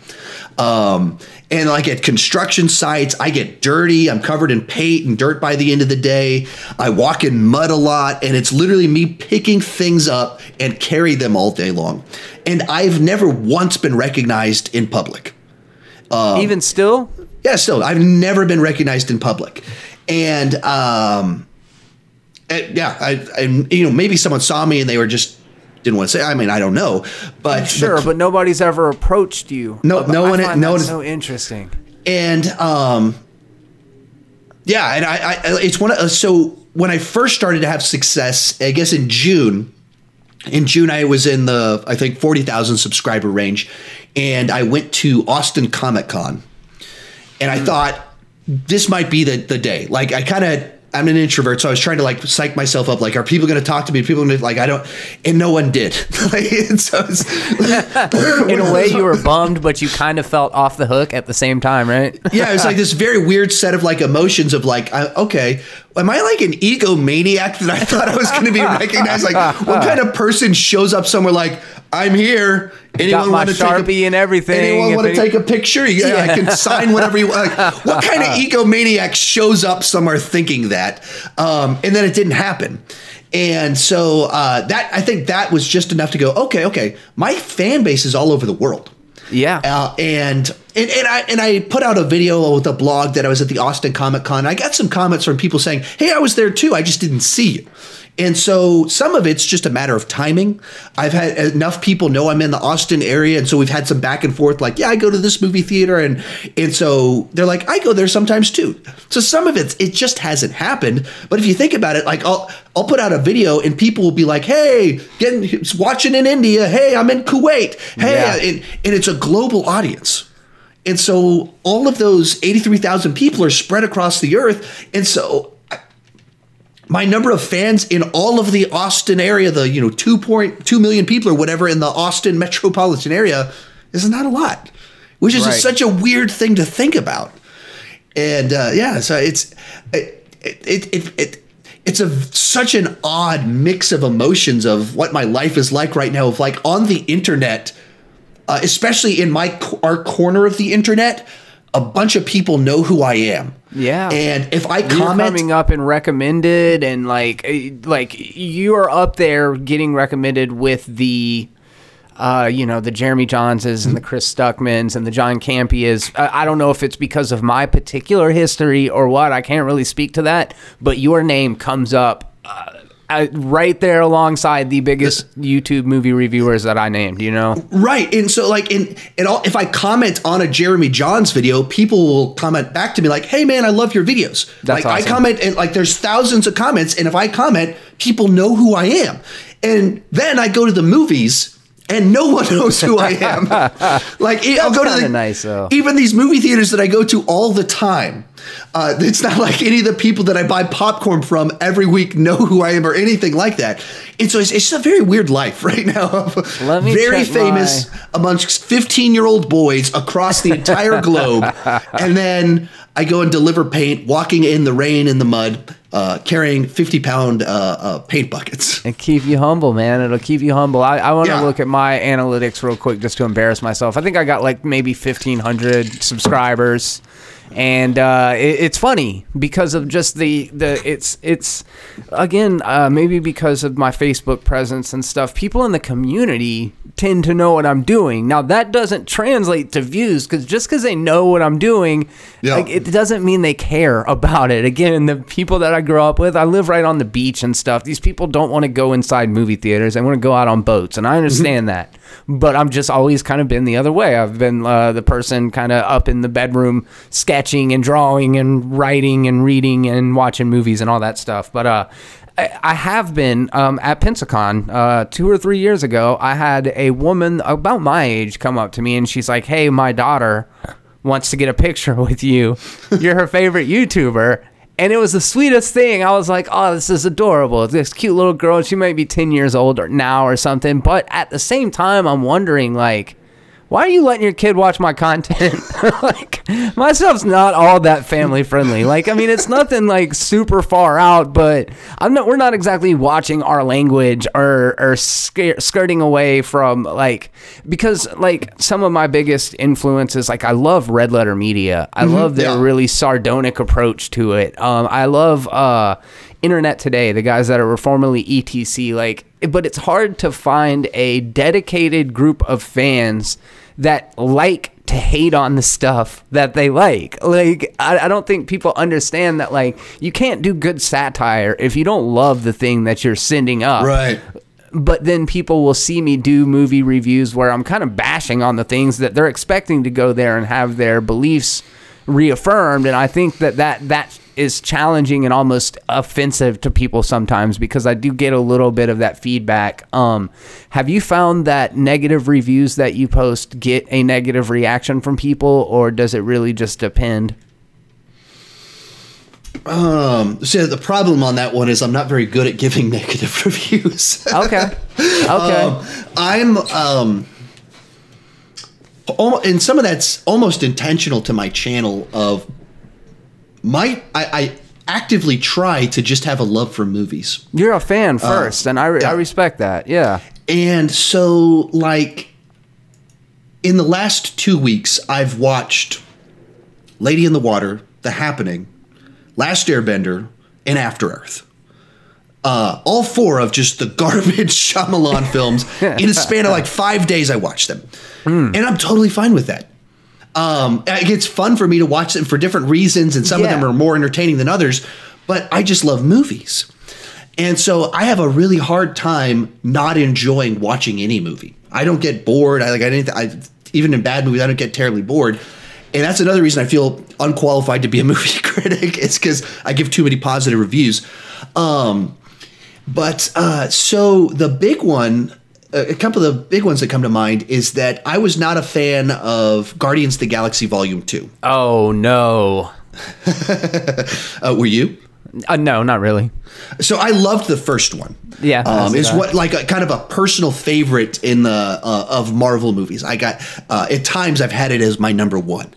And like at construction sites, I get dirty. I'm covered in paint and dirt by the end of the day. I walk in mud a lot, and it's literally me picking things up and carry them all day long. And I've never once been recognized in public. Even still? Yeah, still, I've never been recognized in public, and maybe someone saw me and they were just didn't want to say. I mean, I don't know, but sure, but nobody's ever approached you. No one. So interesting. And it's one of so when I first started to have success, I guess in June. In June, I was in the, I think, 40,000 subscriber range, and I went to Austin Comic Con. And I thought, this might be the day. Like, I'm an introvert, so I was trying to like psych myself up. Like, are people going to talk to me? People going to like, and no one did. In a way, you were bummed, but you kind of felt off the hook at the same time, right? Yeah, it was like this very weird set of like emotions of like, okay, am I like an egomaniac that I thought I was going to be recognized? Like, what kind of person shows up somewhere like, I'm here. Anyone want to Sharpie and everything? Anyone want to take a picture? Yeah, I can sign whatever you want. Like, what kind of egomaniac shows up somewhere thinking that? And then it didn't happen. And so I think that was just enough to go, okay, my fan base is all over the world. Yeah. And I put out a video with a blog that I was at the Austin Comic Con. I got some comments from people saying, hey, I was there too. I just didn't see you. And so some of it's just a matter of timing. I've had enough people know I'm in the Austin area, and so we've had some back and forth like, yeah, I go to this movie theater, and so they're like, I go there sometimes too. So some of it just hasn't happened. But if you think about it, like I'll put out a video and people will be like, hey, watching in India, hey, I'm in Kuwait, hey, yeah. And it's a global audience. And so all of those 83,000 people are spread across the earth. And so my number of fans in all of the Austin area, the 2.2 million people or whatever in the Austin metropolitan area, is not a lot, which is such a weird thing to think about. And so it's such an odd mix of emotions of what my life is like right now. Of like on the internet, especially in our corner of the internet, a bunch of people know who I am. Yeah. And if I You're comment, coming up and recommended, and like you are up there getting recommended with the the Jeremy Johnses and the Chris Stuckmans and the John Campeas. I don't know if it's because of my particular history or what. I can't really speak to that, but your name comes up right there alongside the biggest YouTube movie reviewers that I named, Right. And so like if I comment on a Jeremy Johns video, people will comment back to me like, hey man, I love your videos. That's like awesome. I comment and like there's thousands of comments. And if I comment, people know who I am. And then I go to the movies and no one knows who I am. Like I'll go to nice, though. Even these movie theaters that I go to all the time. It's not like any of the people that I buy popcorn from every week know who I am or anything like that. And so it's just a very weird life right now. Very famous amongst 15-year-old boys across the entire globe. And then I go and deliver paint, walking in the rain and the mud, carrying 50-pound paint buckets. It keep you humble, man. It'll keep you humble. I want to look at my analytics real quick just to embarrass myself. I think I got like maybe 1,500 subscribers. And it's funny because of just it's again maybe because of my Facebook presence and stuff. People in the community tend to know what I'm doing. Now that doesn't translate to views because they know what I'm doing, like, it doesn't mean they care about it. Again, the people that I grew up with, I live right on the beach and stuff. These people don't want to go inside movie theaters. They want to go out on boats, and I understand that. But I'm just always kind of been the other way. I've been the person kind of up in the bedroom sketching and drawing and writing and reading and watching movies and all that stuff. But I have been at Pensacon 2 or 3 years ago. I had a woman about my age come up to me, and she's like, hey, my daughter wants to get a picture with you. You're her favorite YouTuber. And it was the sweetest thing. I was like, oh, this is adorable. It's this cute little girl. She might be 10 years old now or something. But at the same time, I'm wondering, like, why are you letting your kid watch my content? Like, my stuff's not all that family friendly. Like, I mean, it's nothing like super far out, but we're not exactly watching our language or skirting away from, like, because like some of my biggest influences, like I love Red Letter Media. I love their really sardonic approach to it. I love Internet Today, the guys that were formerly ETC, like, but it's hard to find a dedicated group of fans that like to hate on the stuff that they like. Like, I don't think people understand that, like, you can't do good satire if you don't love the thing that you're sending up. Right. But then people will see me do movie reviews where I'm kind of bashing on the things that they're expecting to go there and have their beliefs reaffirmed. And I think that is challenging and almost offensive to people sometimes, because I do get a little bit of that feedback. Have you found that negative reviews that you post get a negative reaction from people, or does it really just depend? So the problem on that one is I'm not very good at giving negative reviews. Okay. And some of that's almost intentional to my channel of I actively try to just have a love for movies. You're a fan first, and I respect that. Yeah. And so, like, in the last 2 weeks, I've watched Lady in the Water, The Happening, Last Airbender, and After Earth. All four of just the garbage Shyamalan films. In a span of like 5 days, I watched them. And I'm totally fine with that. It's fun for me to watch them for different reasons, and some of them are more entertaining than others, but I just love movies. And so I have a really hard time not enjoying watching any movie. I don't get bored. Even in bad movies, I don't get terribly bored. And that's another reason I feel unqualified to be a movie critic. It's because I give too many positive reviews. So the big one, a couple of the big ones that come to mind is that I was not a fan of Guardians of the Galaxy Volume 2. Oh, no. Were you? No, not really. So I loved the first one. Yeah. It's what like a kind of a personal favorite in the of Marvel movies. I got at times I've had it as my number one.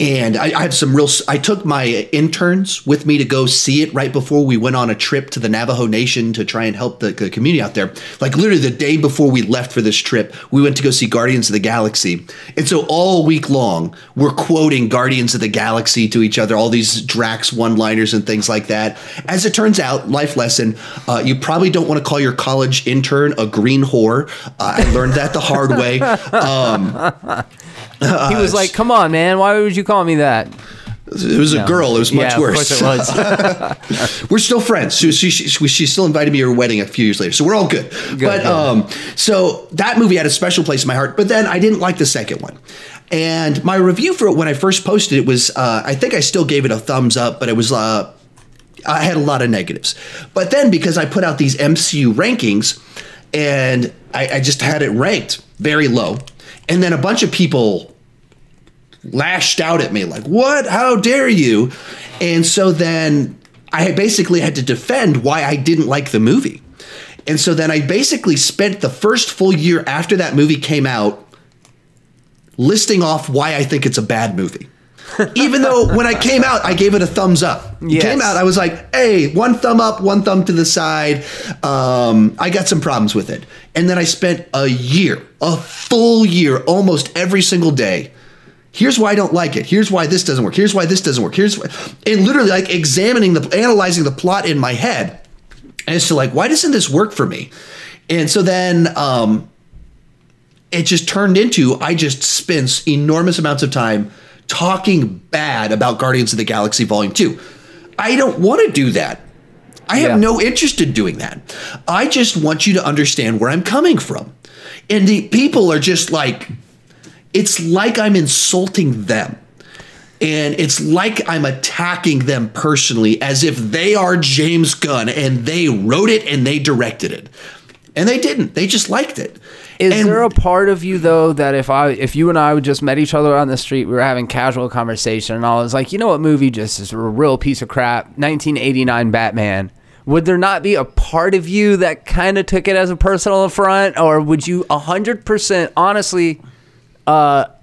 And I have some real, I took my interns with me to go see it right before we went on a trip to the Navajo Nation to try and help the community out there. Like literally the day before we left for this trip, we went to go see Guardians of the Galaxy. And so all week long, we're quoting Guardians of the Galaxy to each other, all these Drax one-liners and things like that. As it turns out, life lesson, you probably don't want to call your college intern a green whore. I learned that the hard way. He was like, come on, man. Why would you call me that? It was a girl. It was much worse. Of course it was. We're still friends. She still invited me to her wedding a few years later. So we're all good. So that movie had a special place in my heart. But then I didn't like the second one. And my review for it when I first posted it was, I think I still gave it a thumbs up, but it was, I had a lot of negatives. But then because I put out these MCU rankings and I just had it ranked very low. And then a bunch of people lashed out at me like, what? How dare you? And so then I basically had to defend why I didn't like the movie. And so then I basically spent the first full year after that movie came out listing off why I think it's a bad movie. Even though when I came out, I gave it a thumbs up. Yes. Came out, I was like, hey, one thumb up, one thumb to the side. I got some problems with it. And then I spent a full year, almost every single day. Here's why I don't like it. Here's why this doesn't work. Here's why this doesn't work. Here's why, and literally like analyzing the plot in my head as to like, why doesn't this work for me? And so then it just turned into, I just spent enormous amounts of time talking bad about Guardians of the Galaxy Volume 2. I don't want to do that. I have no interest in doing that. I just want you to understand where I'm coming from. And the people are just like, it's like I'm insulting them. And it's like I'm attacking them personally as if they are James Gunn and they wrote it and they directed it. And they didn't. They just liked it. Is there a part of you though that if you and I would just met each other on the street, we were having casual conversation, and I was like, you know what movie just is a real piece of crap? 1989 Batman. Would there not be a part of you that kind of took it as a personal affront, or would you 100% honestly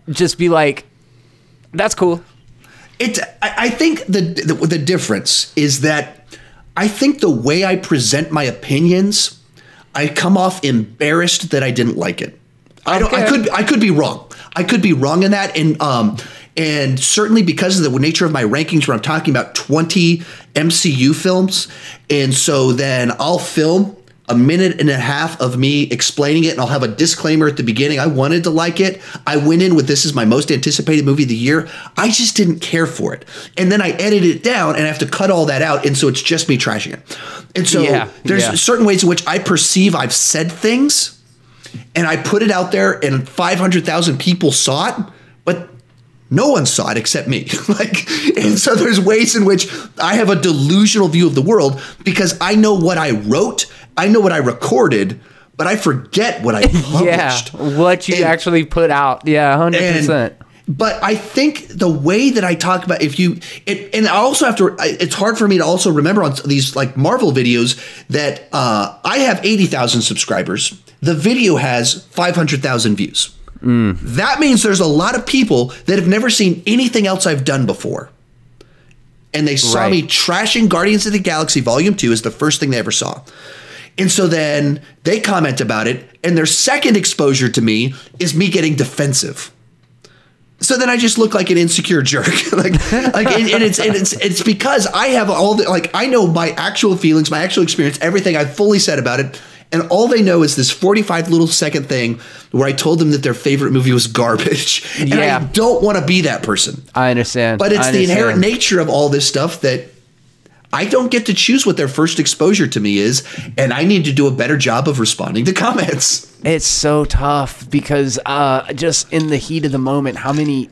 just be like, that's cool? I think the difference is that I think the way I present my opinions, I come off embarrassed that I didn't like it. Okay. I could be wrong. I could be wrong in that. And certainly because of the nature of my rankings where I'm talking about 20 MCU films. And so then I'll film a minute and a half of me explaining it, and I'll have a disclaimer at the beginning. I wanted to like it. I went in with this is my most anticipated movie of the year. I just didn't care for it. And then I edit it down and I have to cut all that out. And so it's just me trashing it. And so there's certain ways in which I perceive I've said things and I put it out there and 500,000 people saw it, but no one saw it except me. And so there's ways in which I have a delusional view of the world because I know what I wrote, I know what I recorded, but I forget what I published. What you actually put out. Yeah, 100%. But I think the way that I talk about and I also have to, it's hard for me to also remember on these like Marvel videos that I have 80,000 subscribers. The video has 500,000 views. That means there's a lot of people that have never seen anything else I've done before. And they saw me trashing Guardians of the Galaxy Volume 2 as the first thing they ever saw. And so then they comment about it, and their second exposure to me is me getting defensive. So then I just look like an insecure jerk. and it's because I have all the, like, I know my actual feelings, my actual experience, everything I've fully said about it. And all they know is this 45 little second thing where I told them that their favorite movie was garbage. And I don't want to be that person. I understand. But it's the inherent nature of all this stuff that I don't get to choose what their first exposure to me is. And I need to do a better job of responding to comments. It's so tough because just in the heat of the moment, how many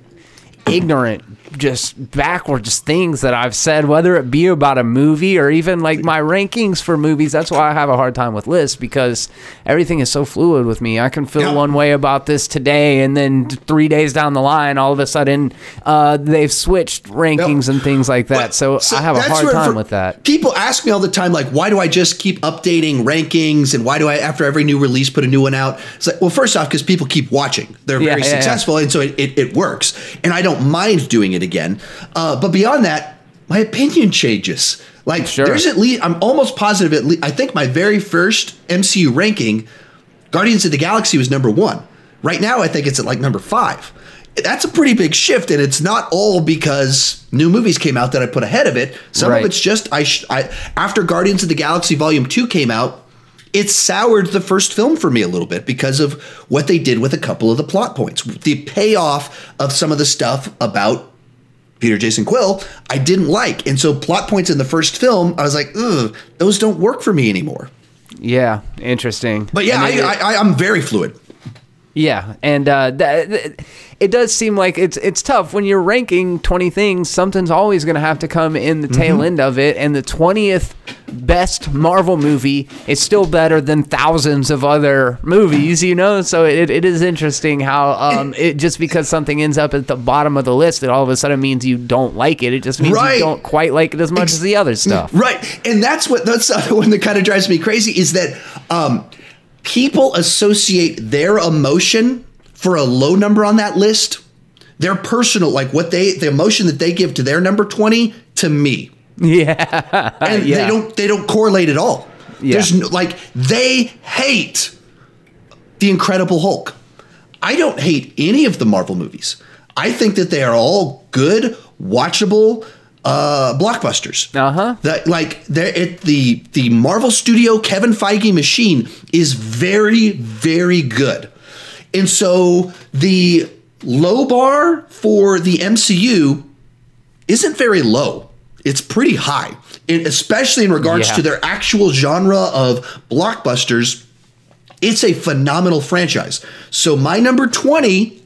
ignorant, just backwards things that I've said, whether it be about a movie or even like my rankings for movies. That's why I have a hard time with lists, because everything is so fluid with me. I can feel one way about this today, and then 3 days down the line, all of a sudden they've switched rankings and things like that. So I have a hard time with that. People ask me all the time, like, why do I just keep updating rankings, and why do I, after every new release, put a new one out? It's like, well, first off, because people keep watching. They're very successful, and so it works. And I don't mind doing it again. But beyond that, my opinion changes. Like, there's at least, I'm almost positive, at least, I think my very first MCU ranking, Guardians of the Galaxy was number 1. Right now, I think it's at like number 5. That's a pretty big shift, and it's not all because new movies came out that I put ahead of it. Some of it's just after Guardians of the Galaxy Volume 2 came out, it soured the first film for me a little bit because of what they did with a couple of the plot points. The payoff of some of the stuff about Peter Jason Quill, I didn't like. And so plot points in the first film, I was like, ugh, those don't work for me anymore. Yeah, interesting. But yeah, I'm very fluid. Yeah, and it does seem like it's tough when you're ranking 20 things. Something's always going to have to come in the tail end of it, and the 20th best Marvel movie is still better than thousands of other movies, you know? So it is interesting how it just because something ends up at the bottom of the list, it all of a sudden means you don't like it. It just means you don't quite like it as much as the other stuff. Right, and that's the other one that kind of drives me crazy is that people associate their emotion for a low number on that list, their personal, like the emotion that they give to their number 20 to me. Yeah. And they don't correlate at all. Yeah. There's no, like, they hate The Incredible Hulk. I don't hate any of the Marvel movies. I think that they are all good, watchable blockbusters. That like the Marvel Studio Kevin Feige machine is very, very good. And so the low bar for the MCU isn't very low. It's pretty high, and especially in regards to their actual genre of blockbusters. It's a phenomenal franchise. So my number 20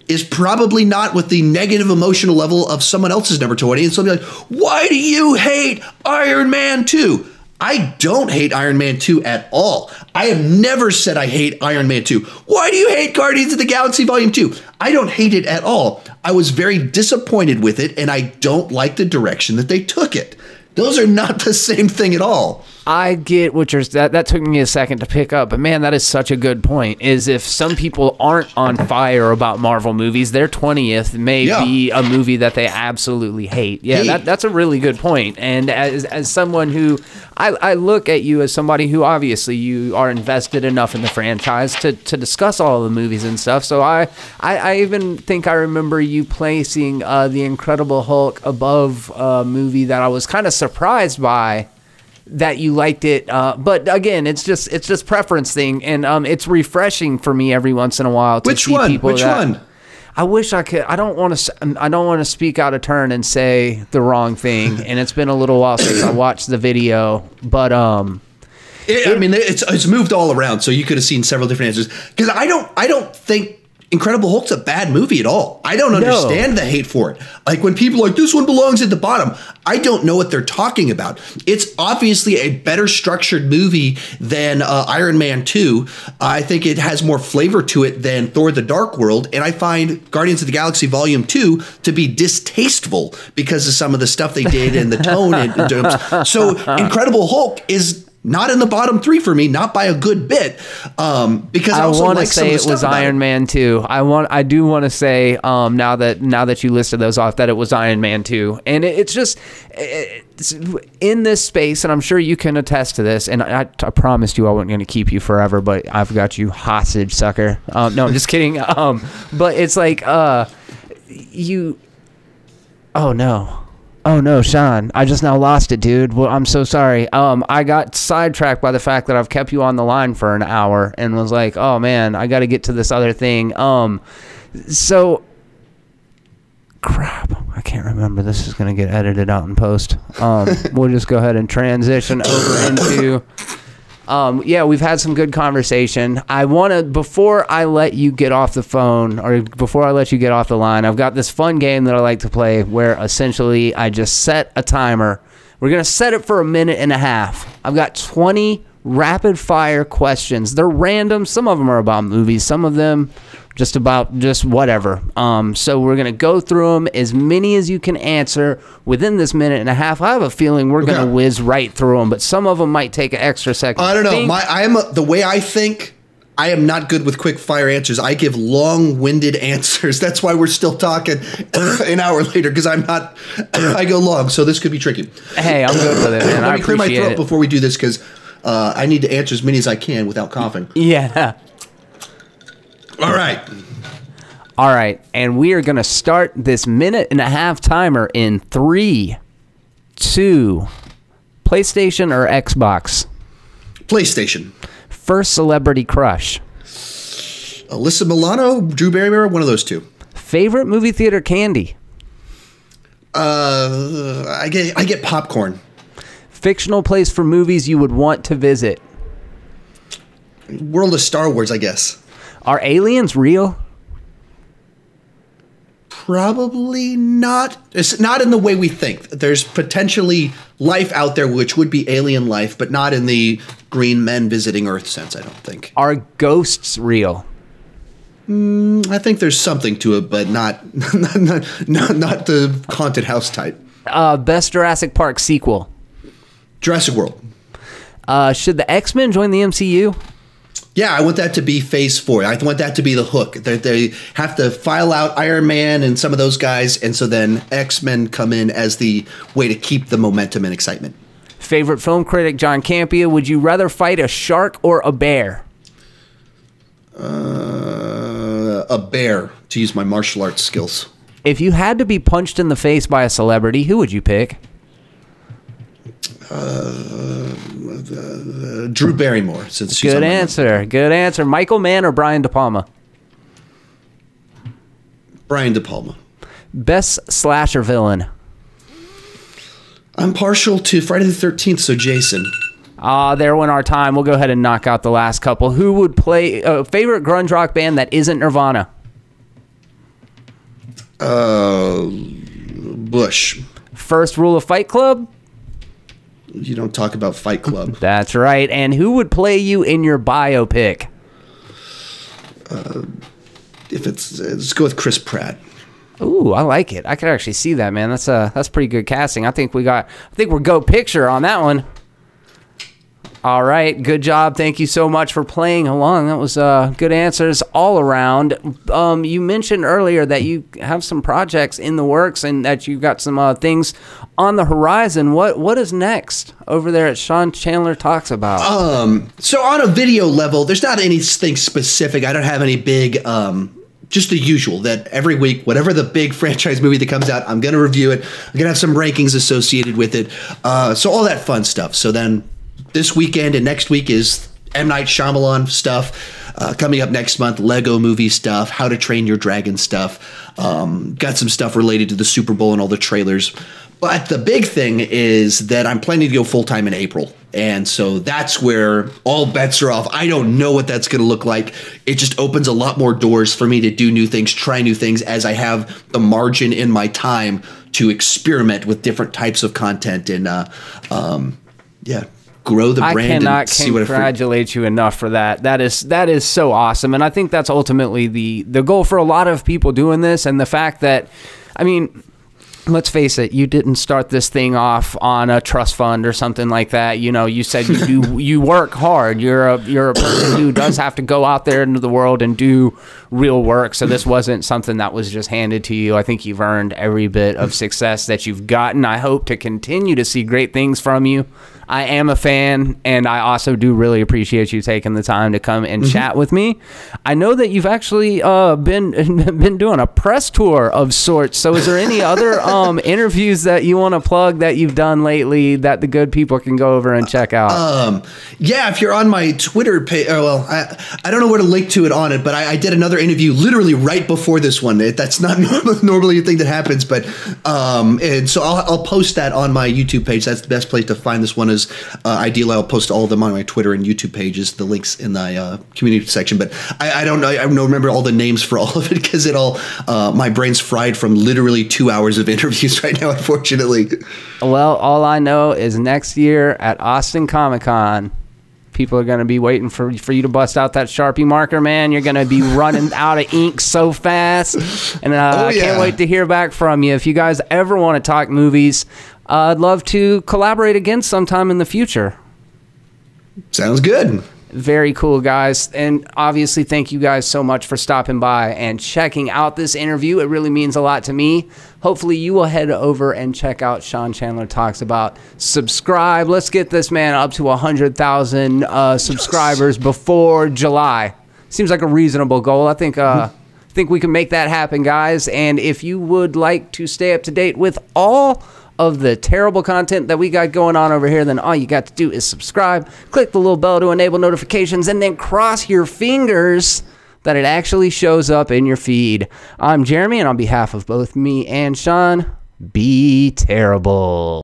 is probably not with the negative emotional level of someone else's number 20. And somebody like, why do you hate Iron Man 2? I don't hate Iron Man 2 at all. I have never said I hate Iron Man 2. Why do you hate Guardians of the Galaxy Volume 2? I don't hate it at all. I was very disappointed with it, and I don't like the direction that they took it. Those are not the same thing at all. I get what you're... That took me a second to pick up, but man, that is such a good point, is if some people aren't on fire about Marvel movies, their 20th may be a movie that they absolutely hate. Yeah, that's a really good point. And as someone who... I look at you as somebody who obviously you are invested enough in the franchise to discuss all the movies and stuff. So I even think I remember you placing The Incredible Hulk above a movie that I was kind of surprised by that you liked it. But again, it's just preference thing, and it's refreshing for me every once in a while to see people. Which one? I wish I could. I don't want to speak out of turn and say the wrong thing. And it's been a little while since I watched the video, but I mean, it's moved all around, so you could have seen several different answers. Because I don't think Incredible Hulk's a bad movie at all. I don't understand the hate for it. Like when people are like, this one belongs at the bottom. I don't know what they're talking about. It's obviously a better structured movie than Iron Man 2. I think it has more flavor to it than Thor: The Dark World. And I find Guardians of the Galaxy Volume 2 to be distasteful because of some of the stuff they did and the tone. So Incredible Hulk is not in the bottom 3 for me, not by a good bit. Because I also want to like say it was Iron Man 2. I do want to say now that you listed those off that it was Iron Man 2, and it's just in this space, and I'm sure you can attest to this. And I promised you I wasn't going to keep you forever, but I've got you hostage, sucker. No, I'm just kidding. But it's like you. Oh no. Oh no, Sean, I just now lost it, dude. Well, I'm so sorry. I got sidetracked by the fact that I've kept you on the line for an hour and was like, oh man, I got to get to this other thing. So crap, I can't remember. This is going to get edited out in post. We'll just go ahead and transition over into we've had some good conversation. I want to, before I let you get off the phone or before I let you get off the line, I've got this fun game that I like to play where essentially I just set a timer. We're going to set it for 1.5 minutes. I've got 20 rapid fire questions. They're random. Some of them are about movies. Some of them just whatever. So we're going to go through them, as many as you can answer within this 1.5 minutes. I have a feeling we're going to whiz right through them, but some of them might take an extra second. I don't know. The way I think, I am not good with quick fire answers. I give long-winded answers. That's why we're still talking an hour later, because I go long, so this could be tricky. Hey, I'm good with it, man. Let me clear my throat before we do this, because I need to answer as many as I can without coughing. Yeah. All right. All right, and we are going to start this 1.5-minute timer in 3, 2, PlayStation or Xbox? PlayStation. First celebrity crush? Alyssa Milano, Drew Barrymore, one of those two. Favorite movie theater candy? I get popcorn. Fictional place for movies you would want to visit? World of Star Wars, I guess. Are aliens real? Probably not. It's not in the way we think. There's potentially life out there which would be alien life, but not in the green men visiting Earth sense, I don't think. Are ghosts real? I think there's something to it, but not the haunted house type. Best Jurassic Park sequel? Jurassic World. Should the X-Men join the MCU? Yeah, I want that to be phase 4. I want that to be the hook. They have to file out Iron Man and some of those guys, and so then X-Men come in as the way to keep the momentum and excitement. Favorite film critic, John Campea. Would you rather fight a shark or a bear? A bear, to use my martial arts skills. If you had to be punched in the face by a celebrity, who would you pick? Drew Barrymore, since she's Good answer. Good answer. Michael Mann or Brian De Palma? Brian De Palma. Best slasher villain? I'm partial to Friday the 13th, so Jason. There went our time. We'll go ahead and knock out the last couple. Who would play favorite grunge rock band that isn't Nirvana? Bush. First rule of Fight Club? You don't talk about Fight Club. That's right. And who would play you in your biopic? Let's go with Chris Pratt. Ooh, I like it. I could actually see that, man. That's pretty good casting. I think we're go picture on that one. All right, good job. Thank you so much for playing along. That was good answers all around. You mentioned earlier that you have some projects in the works and that you've got some things on the horizon. What is next over there at Sean Chandler Talks About? So on a video level, there's not anything specific. I don't have any big, just the usual that every week, whatever the big franchise movie that comes out, I'm going to review it. I'm going to have some rankings associated with it. So all that fun stuff. So then this weekend and next week is M. Night Shyamalan stuff. Coming up next month, Lego movie stuff, How to Train Your Dragon stuff. Got some stuff related to the Super Bowl and all the trailers. But the big thing is that I'm planning to go full-time in April. And so that's where all bets are off. I don't know what that's going to look like. It just opens a lot more doors for me to do new things, try new things, as I have the margin in my time to experiment with different types of content and, grow the brand. I cannot congratulate you enough for that. That is so awesome. And I think that's ultimately the goal for a lot of people doing this. And the fact that, I mean, let's face it, you didn't start this thing off on a trust fund or something like that. You know, you said you work hard. You're a person who does have to go out there into the world and do real work. So this wasn't something that was just handed to you. I think you've earned every bit of success that you've gotten. I hope to continue to see great things from you. I am a fan, and I also do really appreciate you taking the time to come and chat with me. I know that you've actually been doing a press tour of sorts. So is there any other interviews that you want to plug that you've done lately that the good people can go over and check out? Yeah, if you're on my Twitter page, I don't know where to link to it on it, but I did another interview literally right before this one. That's not normally a thing that happens, but and so I'll post that on my YouTube page. That's the best place to find this one. Ideally, I'll post all of them on my Twitter and YouTube pages, the links in the community section. But I don't know. I don't remember all the names for all of it because my brain's fried from literally 2 hours of interviews right now, unfortunately. Well, all I know is next year at Austin Comic-Con, people are going to be waiting for you to bust out that Sharpie marker, man. You're going to be running out of ink so fast. And I can't wait to hear back from you. If you guys ever want to talk movies, I'd love to collaborate again sometime in the future. Sounds good. Very cool, guys. And obviously, thank you guys so much for stopping by and checking out this interview. It really means a lot to me. Hopefully, you will head over and check out Sean Chandler Talks About. Subscribe. Let's get this man up to 100,000 subscribers before July. Seems like a reasonable goal. I think we can make that happen, guys. And if you would like to stay up to date with all of the terrible content that we got going on over here, then all you got to do is subscribe, click the little bell to enable notifications, and then cross your fingers that it actually shows up in your feed. I'm Jeremy, and on behalf of both me and Sean, be terrible.